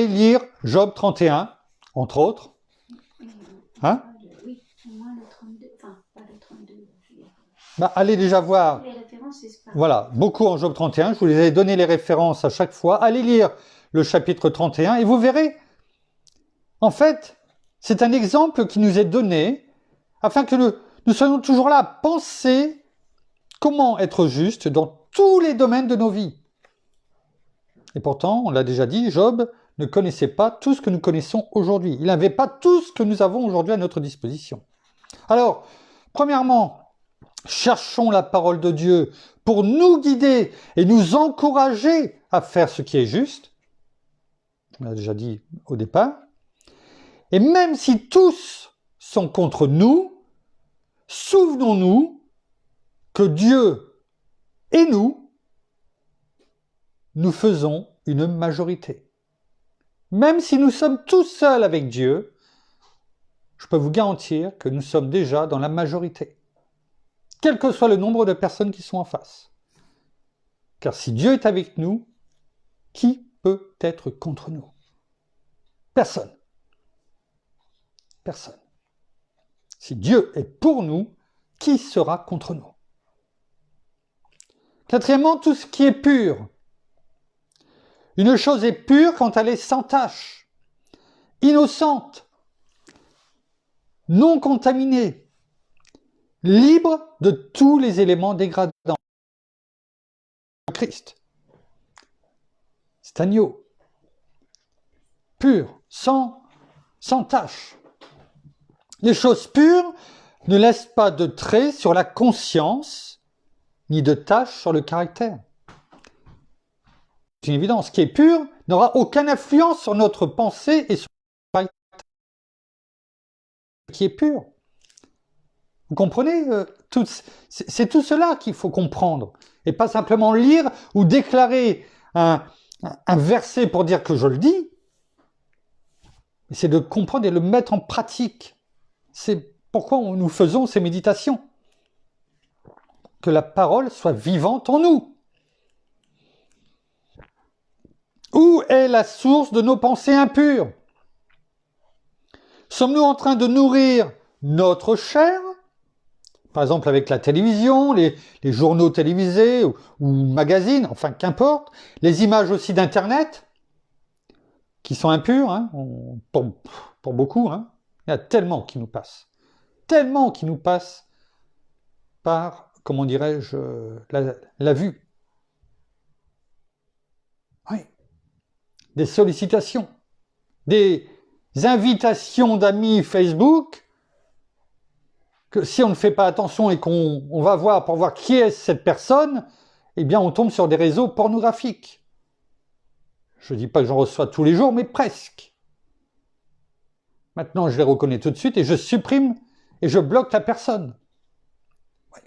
lire Job 31, entre autres. Oui, moi le 32, enfin pas le 32. Allez déjà voir. Les références, c'est pas. Voilà, beaucoup en Job 31. Je vous les ai donné les références à chaque fois. Allez lire le chapitre 31 et vous verrez. En fait, c'est un exemple qui nous est donné afin que nous soyons toujours là à penser comment être juste dans tous les domaines de nos vies. Et pourtant, on l'a déjà dit, Job ne connaissait pas tout ce que nous connaissons aujourd'hui. Il n'avait pas tout ce que nous avons aujourd'hui à notre disposition. Alors, premièrement, cherchons la parole de Dieu pour nous guider et nous encourager à faire ce qui est juste. On l'a déjà dit au départ. Et même si tous sont contre nous, souvenons-nous que Dieu et nous faisons une majorité. Même si nous sommes tous seuls avec Dieu, je peux vous garantir que nous sommes déjà dans la majorité. Quel que soit le nombre de personnes qui sont en face. Car si Dieu est avec nous, qui peut être contre nous? Personne. Personne. Si Dieu est pour nous, qui sera contre nous? Quatrièmement, tout ce qui est pur. Une chose est pure quand elle est sans tache, innocente, non contaminée, libre de tous les éléments dégradants. Christ, c'est agneau, pur, sans tache. Les choses pures ne laissent pas de traits sur la conscience, ni de taches sur le caractère. une évidence. Ce qui est pur n'aura aucune influence sur notre pensée et sur ce qui est pur. Vous comprenez c'est tout cela qu'il faut comprendre. Et pas simplement lire ou déclarer un verset pour dire que je le dis. C'est de comprendre et de le mettre en pratique. C'est pourquoi nous faisons ces méditations. Que la parole soit vivante en nous. Où est la source de nos pensées impures? Sommes-nous en train de nourrir notre chair? Par exemple avec la télévision, les journaux télévisés ou magazines, enfin qu'importe. Les images aussi d'Internet, qui sont impures, hein, pour beaucoup. Hein. Il y a tellement qui nous passent. Tellement qui nous passent par, comment dirais-je, la vue. Oui. Des sollicitations, des invitations d'amis Facebook, que si on ne fait pas attention et qu'on va voir pour voir qui est cette personne, eh bien on tombe sur des réseaux pornographiques. Je ne dis pas que j'en reçois tous les jours, mais presque. Maintenant, je les reconnais tout de suite et je supprime et je bloque la personne. Oui.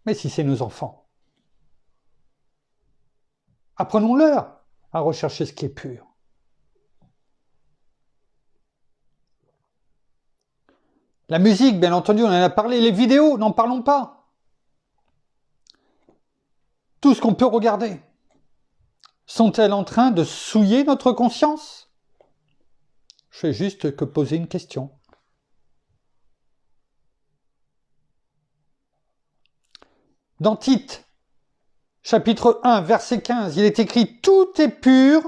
Mais si c'est nos enfants, apprenons-leur à rechercher ce qui est pur. La musique, bien entendu, on en a parlé. Les vidéos, n'en parlons pas. Tout ce qu'on peut regarder. Sont-elles en train de souiller notre conscience? Je fais juste que poser une question. Dans Tite, chapitre 1, verset 15, il est écrit « Tout est pur,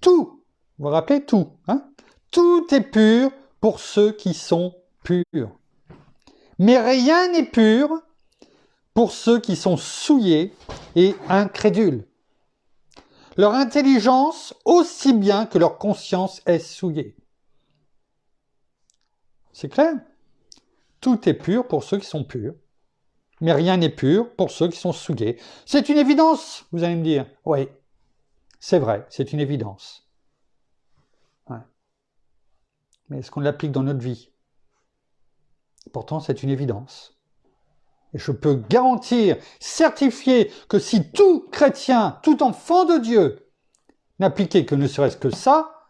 tout ». Vous vous rappelez tout, hein? Tout est pur pour ceux qui sont purs. Mais rien n'est pur pour ceux qui sont souillés et incrédules. Leur intelligence aussi bien que leur conscience est souillée. C'est clair? Tout est pur pour ceux qui sont purs, mais rien n'est pur pour ceux qui sont souillés. C'est une évidence, vous allez me dire. Oui, c'est vrai, c'est une évidence. Ouais. Mais est-ce qu'on l'applique dans notre vie? Pourtant, c'est une évidence. Et je peux garantir, certifier que si tout chrétien, tout enfant de Dieu n'appliquait que ne serait-ce que ça,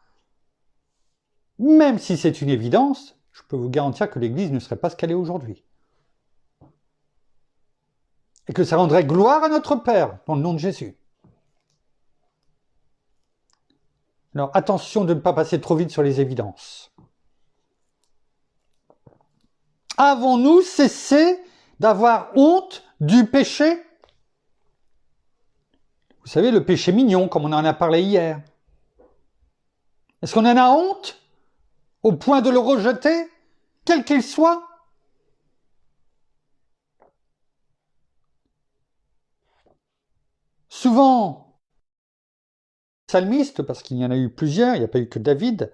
même si c'est une évidence, je peux vous garantir que l'Église ne serait pas ce qu'elle est aujourd'hui. Et que ça rendrait gloire à notre Père, dans le nom de Jésus. Alors attention de ne pas passer trop vite sur les évidences. Avons-nous cessé d'avoir honte du péché? Vous savez, le péché mignon, comme on en a parlé hier. Est-ce qu'on en a honte au point de le rejeter, quel qu'il soit? Souvent, les psalmistes, parce qu'il y en a eu plusieurs, il n'y a pas eu que David,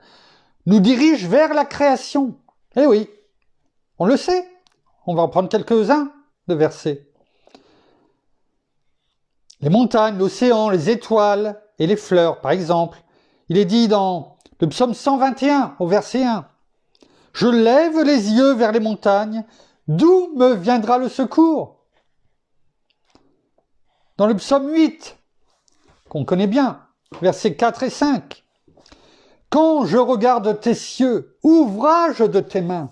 nous dirigent vers la création. Eh oui, on le sait. On va en prendre quelques-uns de versets. Les montagnes, l'océan, les étoiles et les fleurs, par exemple. Il est dit dans le psaume 121, au verset 1. « Je lève les yeux vers les montagnes, d'où me viendra le secours ?» Dans le psaume 8, qu'on connaît bien, versets 4 et 5. « Quand je regarde tes cieux, ouvrage de tes mains,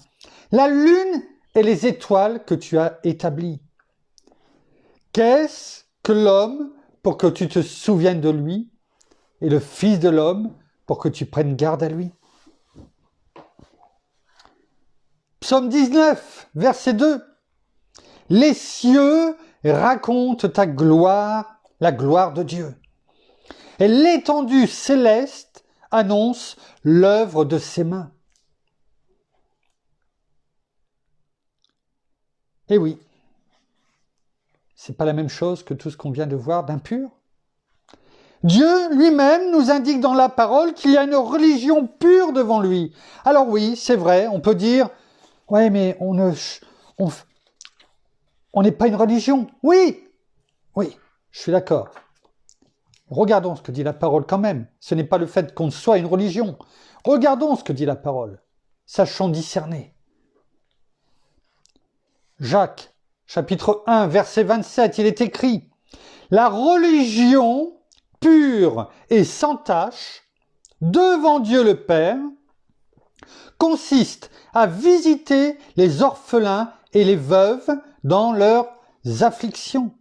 la lune et les étoiles que tu as établies. Qu'est-ce que l'homme pour que tu te souviennes de lui, et le Fils de l'homme pour que tu prennes garde à lui? » Psaume 19, verset 2. « Les cieux racontent ta gloire, la gloire de Dieu. Et l'étendue céleste annonce l'œuvre de ses mains. » Eh oui, c'est pas la même chose que tout ce qu'on vient de voir d'impur. Dieu lui-même nous indique dans la parole qu'il y a une religion pure devant lui. Alors oui, c'est vrai, on peut dire, ouais, mais on n'est pas une religion. Oui, je suis d'accord. Regardons ce que dit la parole quand même. Ce n'est pas le fait qu'on soit une religion. Regardons ce que dit la parole. Sachons discerner. Jacques, chapitre 1, verset 27, il est écrit « La religion pure et sans tache, devant Dieu le Père, consiste à visiter les orphelins et les veuves dans leurs afflictions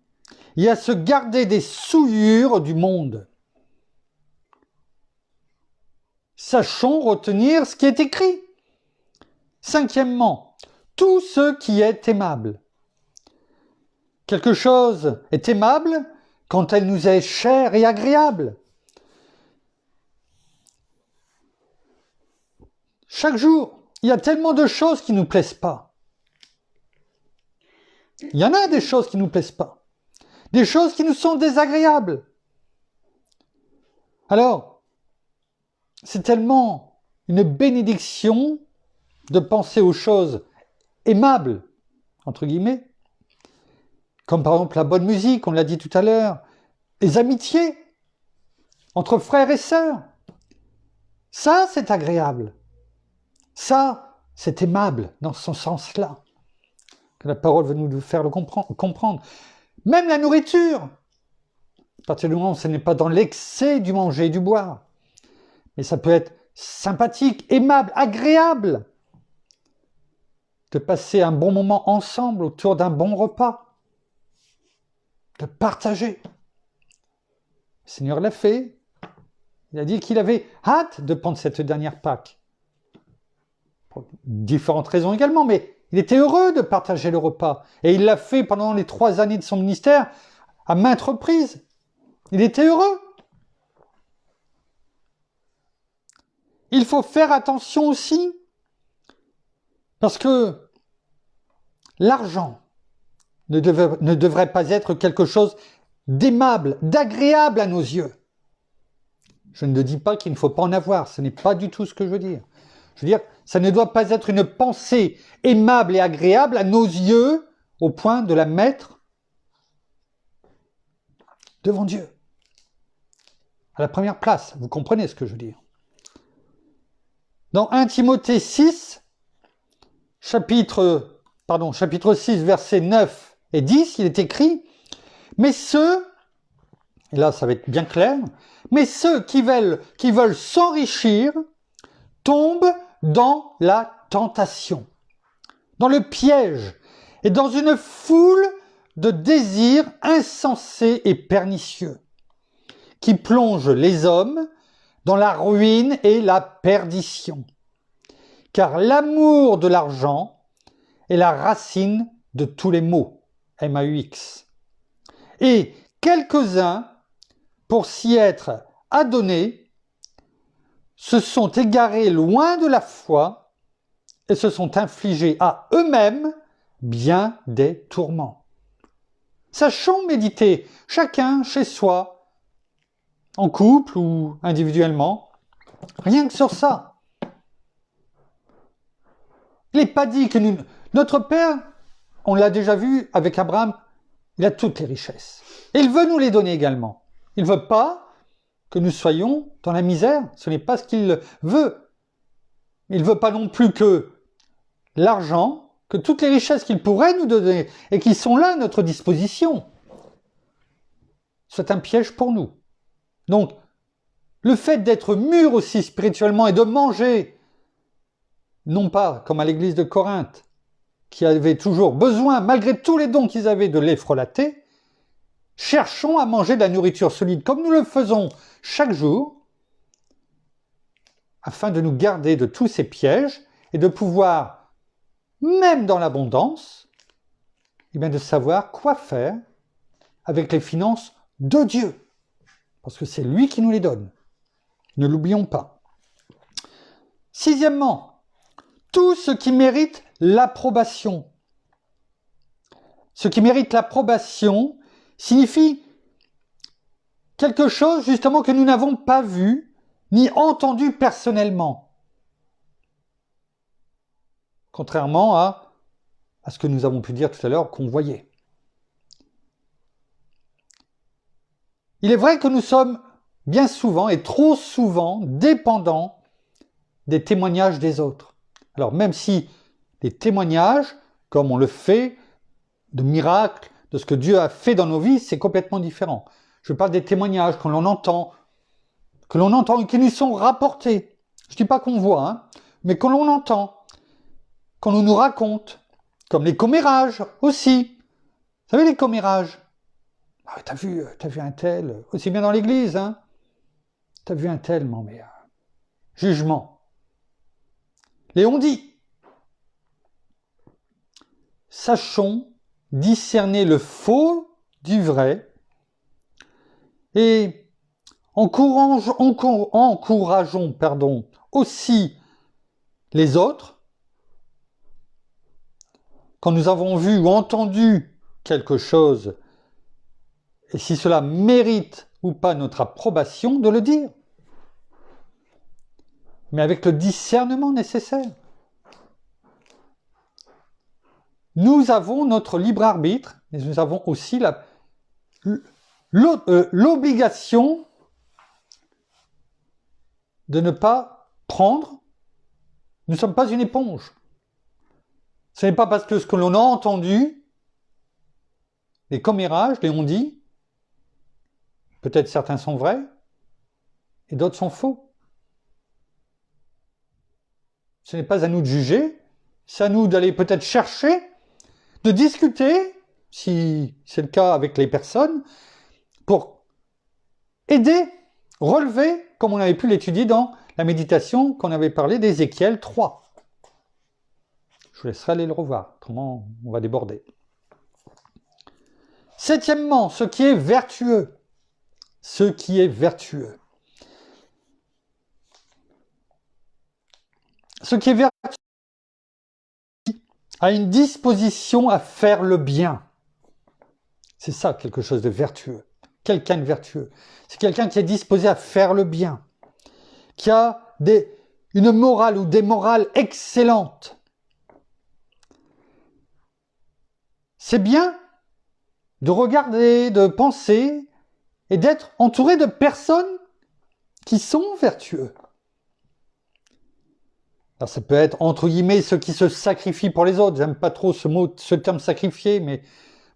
et à se garder des souillures du monde. » Sachons retenir ce qui est écrit. Cinquièmement, tout ce qui est aimable. Quelque chose est aimable quand elle nous est chère et agréable. Chaque jour, il y a tellement de choses qui ne nous plaisent pas. Il y en a des choses qui ne nous plaisent pas. Des choses qui nous sont désagréables. Alors, c'est tellement une bénédiction de penser aux choses aimables, entre guillemets, comme par exemple la bonne musique, on l'a dit tout à l'heure, les amitiés entre frères et sœurs. Ça, c'est agréable. Ça, c'est aimable dans ce sens-là, que la parole veut nous faire le comprendre. Même la nourriture, à partir du moment où ce n'est pas dans l'excès du manger et du boire, mais ça peut être sympathique, aimable, agréable, de passer un bon moment ensemble autour d'un bon repas, de partager. Le Seigneur l'a fait. Il a dit qu'il avait hâte de prendre cette dernière Pâque. Pour différentes raisons également, mais il était heureux de partager le repas. Et il l'a fait pendant les 3 années de son ministère à maintes reprises. Il était heureux. Il faut faire attention aussi, parce que l'argent ne devrait pas être quelque chose d'aimable, d'agréable à nos yeux. Je ne dis pas qu'il ne faut pas en avoir, ce n'est pas du tout ce que je veux dire. Je veux dire, ça ne doit pas être une pensée aimable et agréable à nos yeux, au point de la mettre devant Dieu, à la première place. Vous comprenez ce que je veux dire. Dans 1 Timothée 6, chapitre 6, versets 9 et 10, il est écrit « Mais ceux, et là ça va être bien clair, mais ceux qui veulent s'enrichir tombent dans la tentation, dans le piège et dans une foule de désirs insensés et pernicieux, qui plongent les hommes dans la ruine et la perdition. Car l'amour de l'argent est la racine de tous les maux, M-A-U-X. Et quelques-uns, pour s'y être adonnés, se sont égarés loin de la foi et se sont infligés à eux-mêmes bien des tourments. Sachons méditer, chacun chez soi, en couple ou individuellement, rien que sur ça. Il n'est pas dit que notre Père, on l'a déjà vu avec Abraham, il a toutes les richesses. Et il veut nous les donner également. Il ne veut pas que nous soyons dans la misère, ce n'est pas ce qu'il veut. Il ne veut pas non plus que l'argent, que toutes les richesses qu'il pourrait nous donner et qui sont là à notre disposition, soient un piège pour nous. Donc, le fait d'être mûr aussi spirituellement et de manger, non pas comme à l'église de Corinthe, qui avait toujours besoin, malgré tous les dons qu'ils avaient, de lait frelaté, cherchons à manger de la nourriture solide comme nous le faisons chaque jour, afin de nous garder de tous ces pièges et de pouvoir, même dans l'abondance, de savoir quoi faire avec les finances de Dieu. Parce que c'est lui qui nous les donne. Ne l'oublions pas. Sixièmement, tout ce qui mérite l'approbation. Ce qui mérite l'approbation signifie quelque chose justement que nous n'avons pas vu ni entendu personnellement. Contrairement à ce que nous avons pu dire tout à l'heure qu'on voyait. il est vrai que nous sommes bien souvent et trop souvent dépendants des témoignages des autres. Alors même si les témoignages, comme on le fait, de miracles, de ce que Dieu a fait dans nos vies, c'est complètement différent. Je parle des témoignages que l'on entend et qui nous sont rapportés. Je ne dis pas qu'on voit, hein, mais que l'on entend, qu'on nous raconte, comme les commérages aussi. Vous savez les commérages? Ah, t'as vu un tel, aussi bien dans l'église, hein? T'as vu un tel, non mais jugement. Léon dit, sachons discerner le faux du vrai et encourageons aussi les autres quand nous avons vu ou entendu quelque chose et si cela mérite ou pas notre approbation, de le dire. Mais avec le discernement nécessaire. Nous avons notre libre arbitre, mais nous avons aussi l'obligation de ne pas prendre. Nous ne sommes pas une éponge. Ce n'est pas parce que ce que l'on a entendu, les commérages, les on-dit, peut-être certains sont vrais et d'autres sont faux. Ce n'est pas à nous de juger, c'est à nous d'aller peut-être chercher, de discuter, si c'est le cas avec les personnes, pour aider, relever, comme on avait pu l'étudier dans la méditation qu'on avait parlé d'Ézéchiel 3. Je vous laisserai aller le revoir, autrement on va déborder. Septièmement, ce qui est vertueux. Ce qui est vertueux. Ce qui est vertueux a une disposition à faire le bien. C'est ça, quelque chose de vertueux. Quelqu'un de vertueux. C'est quelqu'un qui est disposé à faire le bien. Qui a une morale ou des morales excellentes. C'est bien de regarder, de penser et d'être entouré de personnes qui sont vertueux. Alors ça peut être entre guillemets ceux qui se sacrifient pour les autres. J'aime pas trop ce terme sacrifier, mais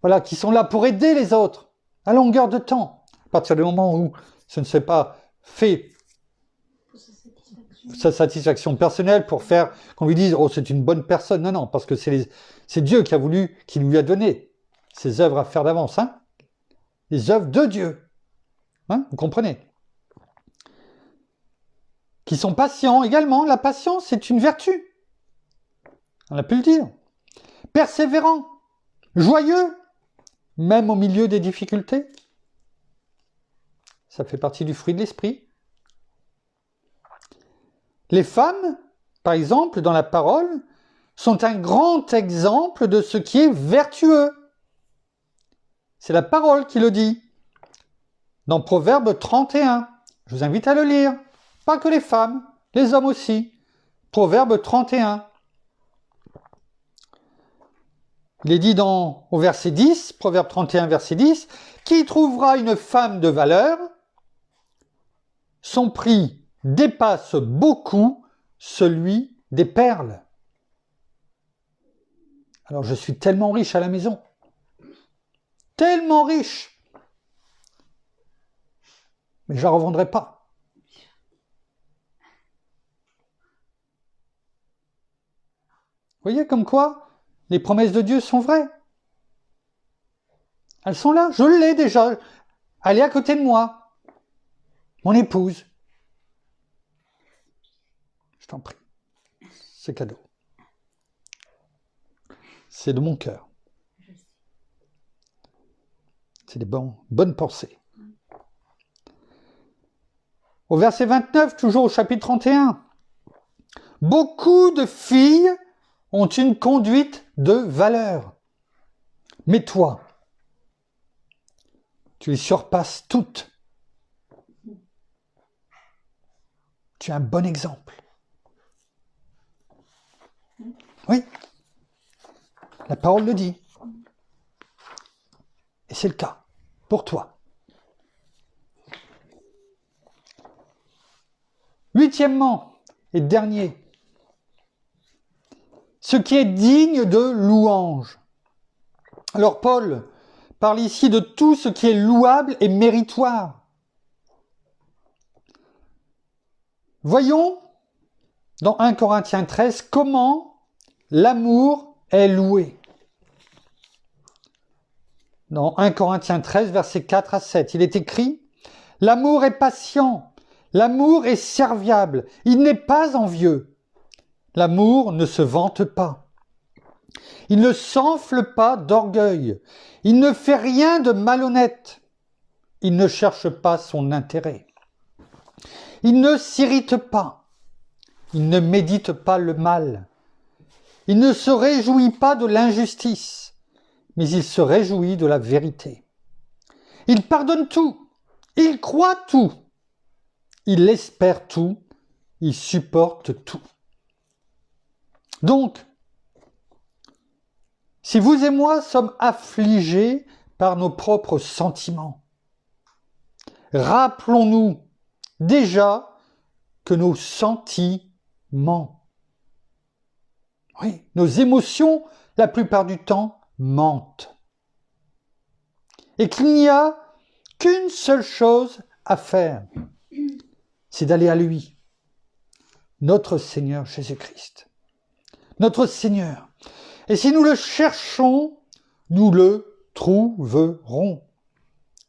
voilà, qui sont là pour aider les autres à longueur de temps. À partir du moment où ce ne s'est pas fait sa satisfaction personnelle pour faire qu'on lui dise oh c'est une bonne personne. Non, parce que c'est Dieu qui a voulu, qui lui a donné ses œuvres à faire d'avance, hein, les œuvres de Dieu, hein, vous comprenez, qui sont patients également. La patience c'est une vertu, on a pu le dire. Persévérant, joyeux, même au milieu des difficultés. Ça fait partie du fruit de l'esprit. Les femmes, par exemple, dans la parole, sont un grand exemple de ce qui est vertueux. C'est la parole qui le dit. Dans Proverbe 31, je vous invite à le lire. Pas que les femmes, les hommes aussi. Proverbe 31. Il est dit au verset 10, Proverbe 31, verset 10, « Qui trouvera une femme de valeur, son prix dépasse beaucoup celui des perles. » Alors je suis tellement riche à la maison. Tellement riche. Mais je ne la revendrai pas. Vous voyez comme quoi les promesses de Dieu sont vraies. Elles sont là, je l'ai déjà. Elle est à côté de moi. Mon épouse. Je t'en prie. C'est cadeau. C'est de mon cœur. C'est des bonnes pensées. Au verset 29, toujours au chapitre 31. Beaucoup de filles ont une conduite de valeur. Mais toi, tu les surpasses toutes. Tu es un bon exemple. Oui, la parole le dit. Et c'est le cas pour toi. Huitièmement et dernier, ce qui est digne de louange. Alors Paul parle ici de tout ce qui est louable et méritoire. Voyons dans 1 Corinthiens 13 comment l'amour est loué. Dans 1 Corinthiens 13, versets 4 à 7, il est écrit « L'amour est patient, l'amour est serviable, il n'est pas envieux. L'amour ne se vante pas. Il ne s'enfle pas d'orgueil. Il ne fait rien de malhonnête. Il ne cherche pas son intérêt. Il ne s'irrite pas. Il ne médite pas le mal. Il ne se réjouit pas de l'injustice, mais il se réjouit de la vérité. Il pardonne tout. Il croit tout. Il espère tout. Il supporte tout. Donc, si vous et moi sommes affligés par nos propres sentiments, rappelons-nous déjà que nos sentiments, oui, nos émotions, la plupart du temps, mentent. Et qu'il n'y a qu'une seule chose à faire, c'est d'aller à lui, notre Seigneur Jésus-Christ. Notre Seigneur. Et si nous le cherchons, nous le trouverons.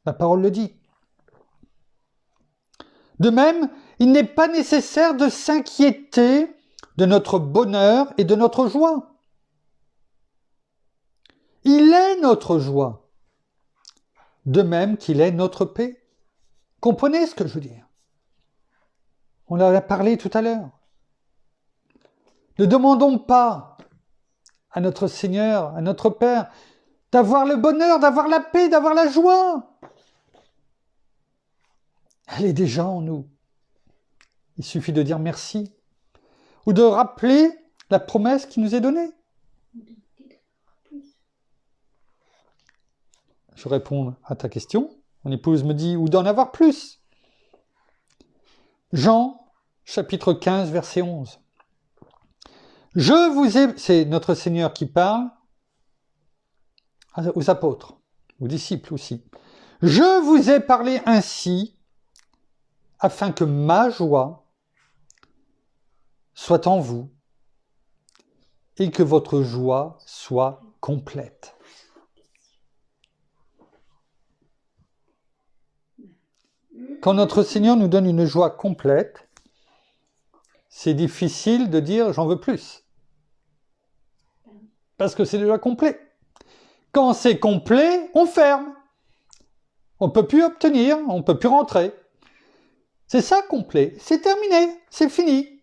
La parole le dit. De même, il n'est pas nécessaire de s'inquiéter de notre bonheur et de notre joie. Il est notre joie, de même qu'il est notre paix. Comprenez ce que je veux dire? On en a parlé tout à l'heure. Ne demandons pas à notre Seigneur, à notre Père, d'avoir le bonheur, d'avoir la paix, d'avoir la joie. Elle est déjà en nous. Il suffit de dire merci ou de rappeler la promesse qui nous est donnée. Je réponds à ta question. Mon épouse me dit, ou d'en avoir plus. Jean, chapitre 15, verset 11. Je vous ai, c'est notre Seigneur qui parle aux apôtres, aux disciples aussi. Je vous ai parlé ainsi afin que ma joie soit en vous et que votre joie soit complète. Quand notre Seigneur nous donne une joie complète, c'est difficile de dire « j'en veux plus ». Parce que c'est déjà complet. Quand c'est complet, on ferme. On ne peut plus obtenir, on ne peut plus rentrer. C'est ça complet, c'est terminé, c'est fini.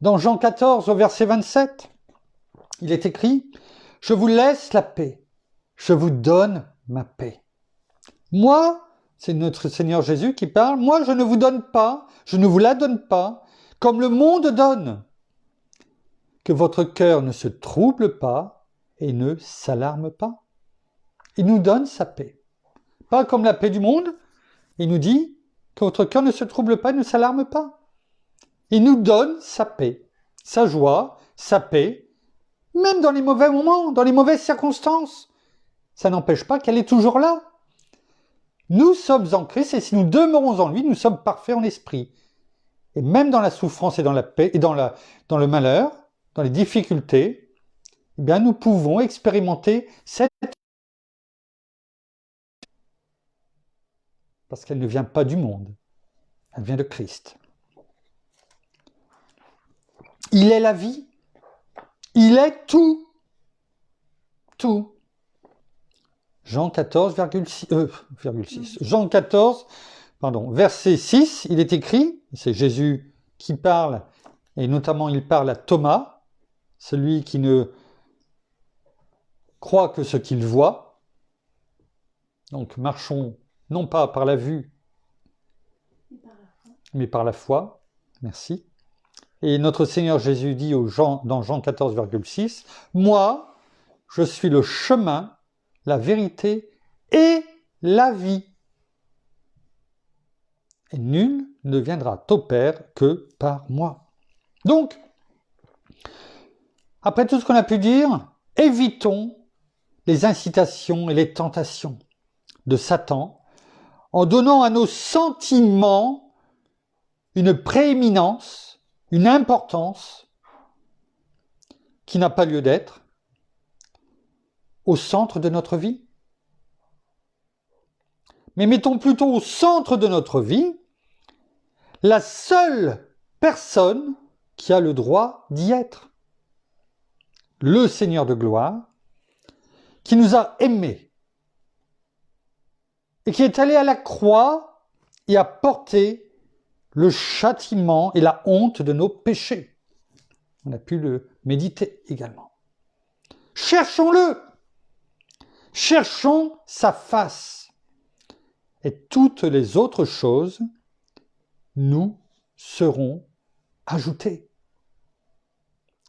Dans Jean 14, au verset 27, il est écrit « Je vous laisse la paix, je vous donne ma paix. » Moi, c'est notre Seigneur Jésus qui parle, moi je ne vous donne pas, je ne vous la donne pas, comme le monde donne. Que votre cœur ne se trouble pas et ne s'alarme pas. Il nous donne sa paix. Pas comme la paix du monde, il nous dit que votre cœur ne se trouble pas et ne s'alarme pas. Il nous donne sa paix, sa joie, sa paix, même dans les mauvais moments, dans les mauvaises circonstances. Ça n'empêche pas qu'elle est toujours là. Nous sommes en Christ et si nous demeurons en lui, nous sommes parfaits en esprit. Et même dans la souffrance et dans la paix et dans le malheur, dans les difficultés, eh bien nous pouvons expérimenter cette parce qu'elle ne vient pas du monde, elle vient de Christ. Il est la vie, il est tout, tout. Jean 14, Jean 14, verset 6, il est écrit, c'est Jésus qui parle, et notamment il parle à Thomas, celui qui ne croit que ce qu'il voit. Donc marchons non pas par la vue, mais par la foi. Merci. Et notre Seigneur Jésus dit dans Jean 14, 6, « Moi, je suis le chemin, la vérité et la vie. Et nul ne viendra au Père que par moi. Donc, après tout ce qu'on a pu dire, évitons les incitations et les tentations de Satan en donnant à nos sentiments une prééminence, une importance qui n'a pas lieu d'être au centre de notre vie. Mais mettons plutôt au centre de notre vie la seule personne qui a le droit d'y être. Le Seigneur de gloire, qui nous a aimés et qui est allé à la croix et a porté le châtiment et la honte de nos péchés. On a pu le méditer également. Cherchons-le, cherchons sa face, et toutes les autres choses nous seront ajoutées.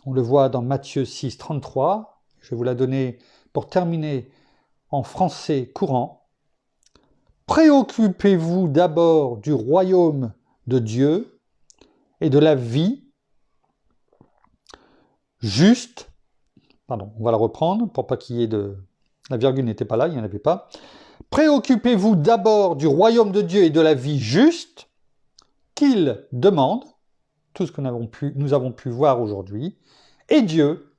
On le voit dans Matthieu 6, 33. Je vais vous la donner pour terminer en français courant. Préoccupez-vous d'abord du royaume de Dieu et de la vie juste. Pardon, on va la reprendre pour pas qu'il y ait de... La virgule n'était pas là, il n'y en avait pas. Préoccupez-vous d'abord du royaume de Dieu et de la vie juste qu'il demande, tout ce que nous avons pu voir aujourd'hui, et Dieu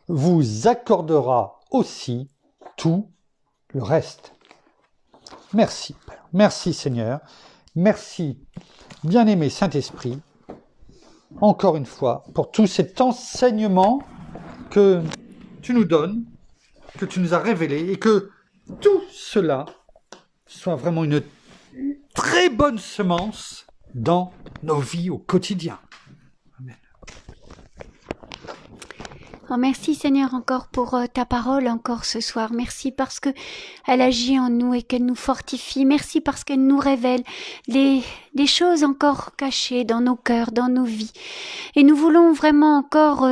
vous accordera aussi tout le reste. Merci, Père. Merci, Seigneur. Merci, bien-aimé Saint-Esprit, encore une fois, pour tout cet enseignement que tu nous donnes, que tu nous as révélé, et que tout cela soit vraiment une très bonne semence dans nos vies au quotidien. Amen. Oh, merci Seigneur encore pour ta parole encore ce soir. Merci parce que elle agit en nous et qu'elle nous fortifie. Merci parce qu'elle nous révèle des choses encore cachées dans nos cœurs, dans nos vies. Et nous voulons vraiment encore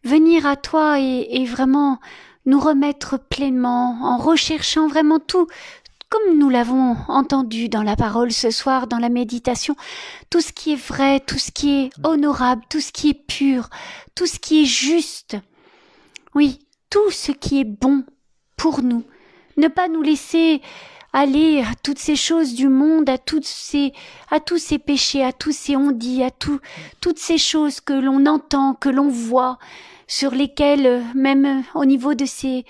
venir à toi et vraiment nous remettre pleinement en recherchant vraiment tout, comme nous l'avons entendu dans la parole ce soir, dans la méditation, tout ce qui est vrai, tout ce qui est honorable, tout ce qui est pur, tout ce qui est juste. Oui, tout ce qui est bon pour nous. Ne pas nous laisser aller à toutes ces choses du monde, à tous ces péchés, à tous ces on-dit, à toutes ces choses que l'on entend, que l'on voit, sur lesquelles, même au niveau de ces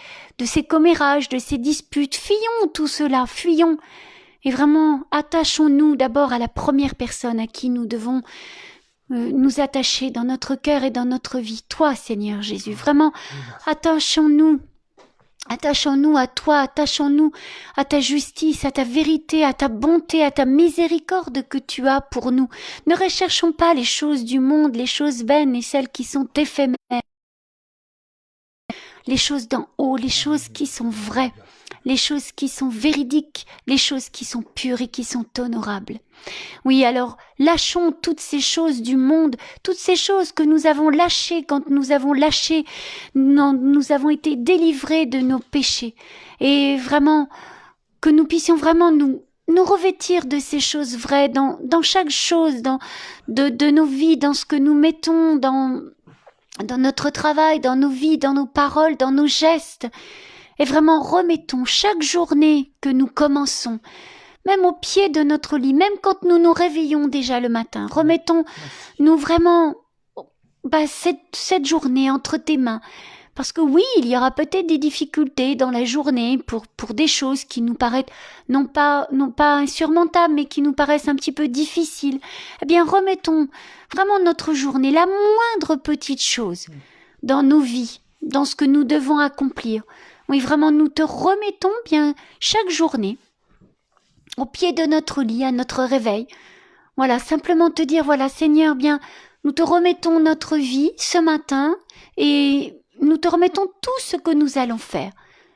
commérages, de ces disputes, fuyons tout cela, fuyons. Et vraiment, attachons-nous d'abord à la première personne à qui nous devons nous attacher dans notre cœur et dans notre vie. Toi, Seigneur Jésus, vraiment, attachons-nous à toi, attachons-nous à ta justice, à ta vérité, à ta bonté, à ta miséricorde que tu as pour nous. Ne recherchons pas les choses du monde, les choses vaines et celles qui sont éphémères. Les choses d'en haut, les choses qui sont vraies, les choses qui sont véridiques, les choses qui sont pures et qui sont honorables. Oui, alors lâchons toutes ces choses du monde, toutes ces choses que nous avons lâchées quand nous avons été délivrés de nos péchés. Et vraiment, que nous puissions vraiment nous revêtir de ces choses vraies dans chaque chose, de nos vies, dans ce que nous mettons dans notre travail, dans nos vies, dans nos paroles, dans nos gestes. Et vraiment remettons chaque journée que nous commençons, même au pied de notre lit, même quand nous nous réveillons déjà le matin, remettons-nous vraiment cette journée entre tes mains. Parce que oui, il y aura peut-être des difficultés dans la journée pour des choses qui nous paraissent non pas insurmontables, mais qui nous paraissent un petit peu difficiles. Eh bien, remettons vraiment notre journée, la moindre petite chose dans nos vies, dans ce que nous devons accomplir. Oui, vraiment, nous te remettons bien chaque journée au pied de notre lit, à notre réveil. Voilà, simplement te dire, voilà, Seigneur, bien, nous te remettons notre vie ce matin et nous te remettons tout ce que nous allons faire.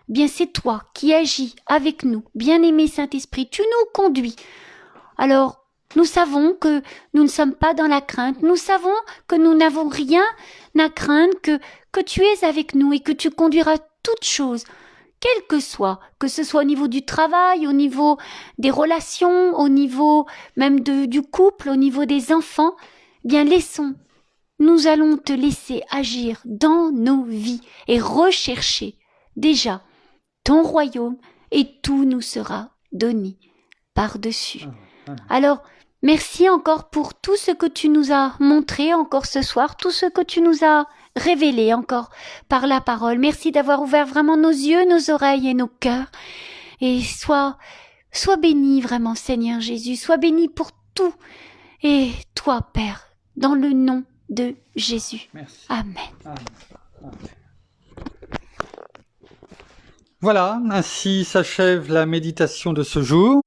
Bien, c'est toi qui agis avec nous. Bien-aimé Saint-Esprit, tu nous conduis. Alors, nous savons que nous ne sommes pas dans la crainte. Nous savons que nous n'avons rien à craindre, que tu es avec nous et que tu conduiras toutes choses quel que ce soit au niveau du travail, au niveau des relations, au niveau même du couple, au niveau des enfants, bien nous allons te laisser agir dans nos vies et rechercher déjà ton royaume et tout nous sera donné par-dessus. Alors, merci encore pour tout ce que tu nous as montré encore ce soir, tout ce que tu nous as révélé encore par la parole. Merci d'avoir ouvert vraiment nos yeux, nos oreilles et nos cœurs. Et sois béni vraiment, Seigneur Jésus, sois béni pour tout. Et toi, Père, dans le nom de Jésus. Merci. Amen. Amen. Voilà, ainsi s'achève la méditation de ce jour.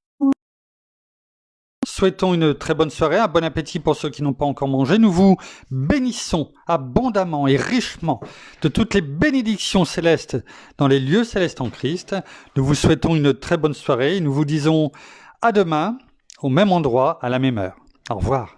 Souhaitons une très bonne soirée, un bon appétit pour ceux qui n'ont pas encore mangé. Nous vous bénissons abondamment et richement de toutes les bénédictions célestes dans les lieux célestes en Christ. Nous vous souhaitons une très bonne soirée et nous vous disons à demain, au même endroit, à la même heure. Au revoir.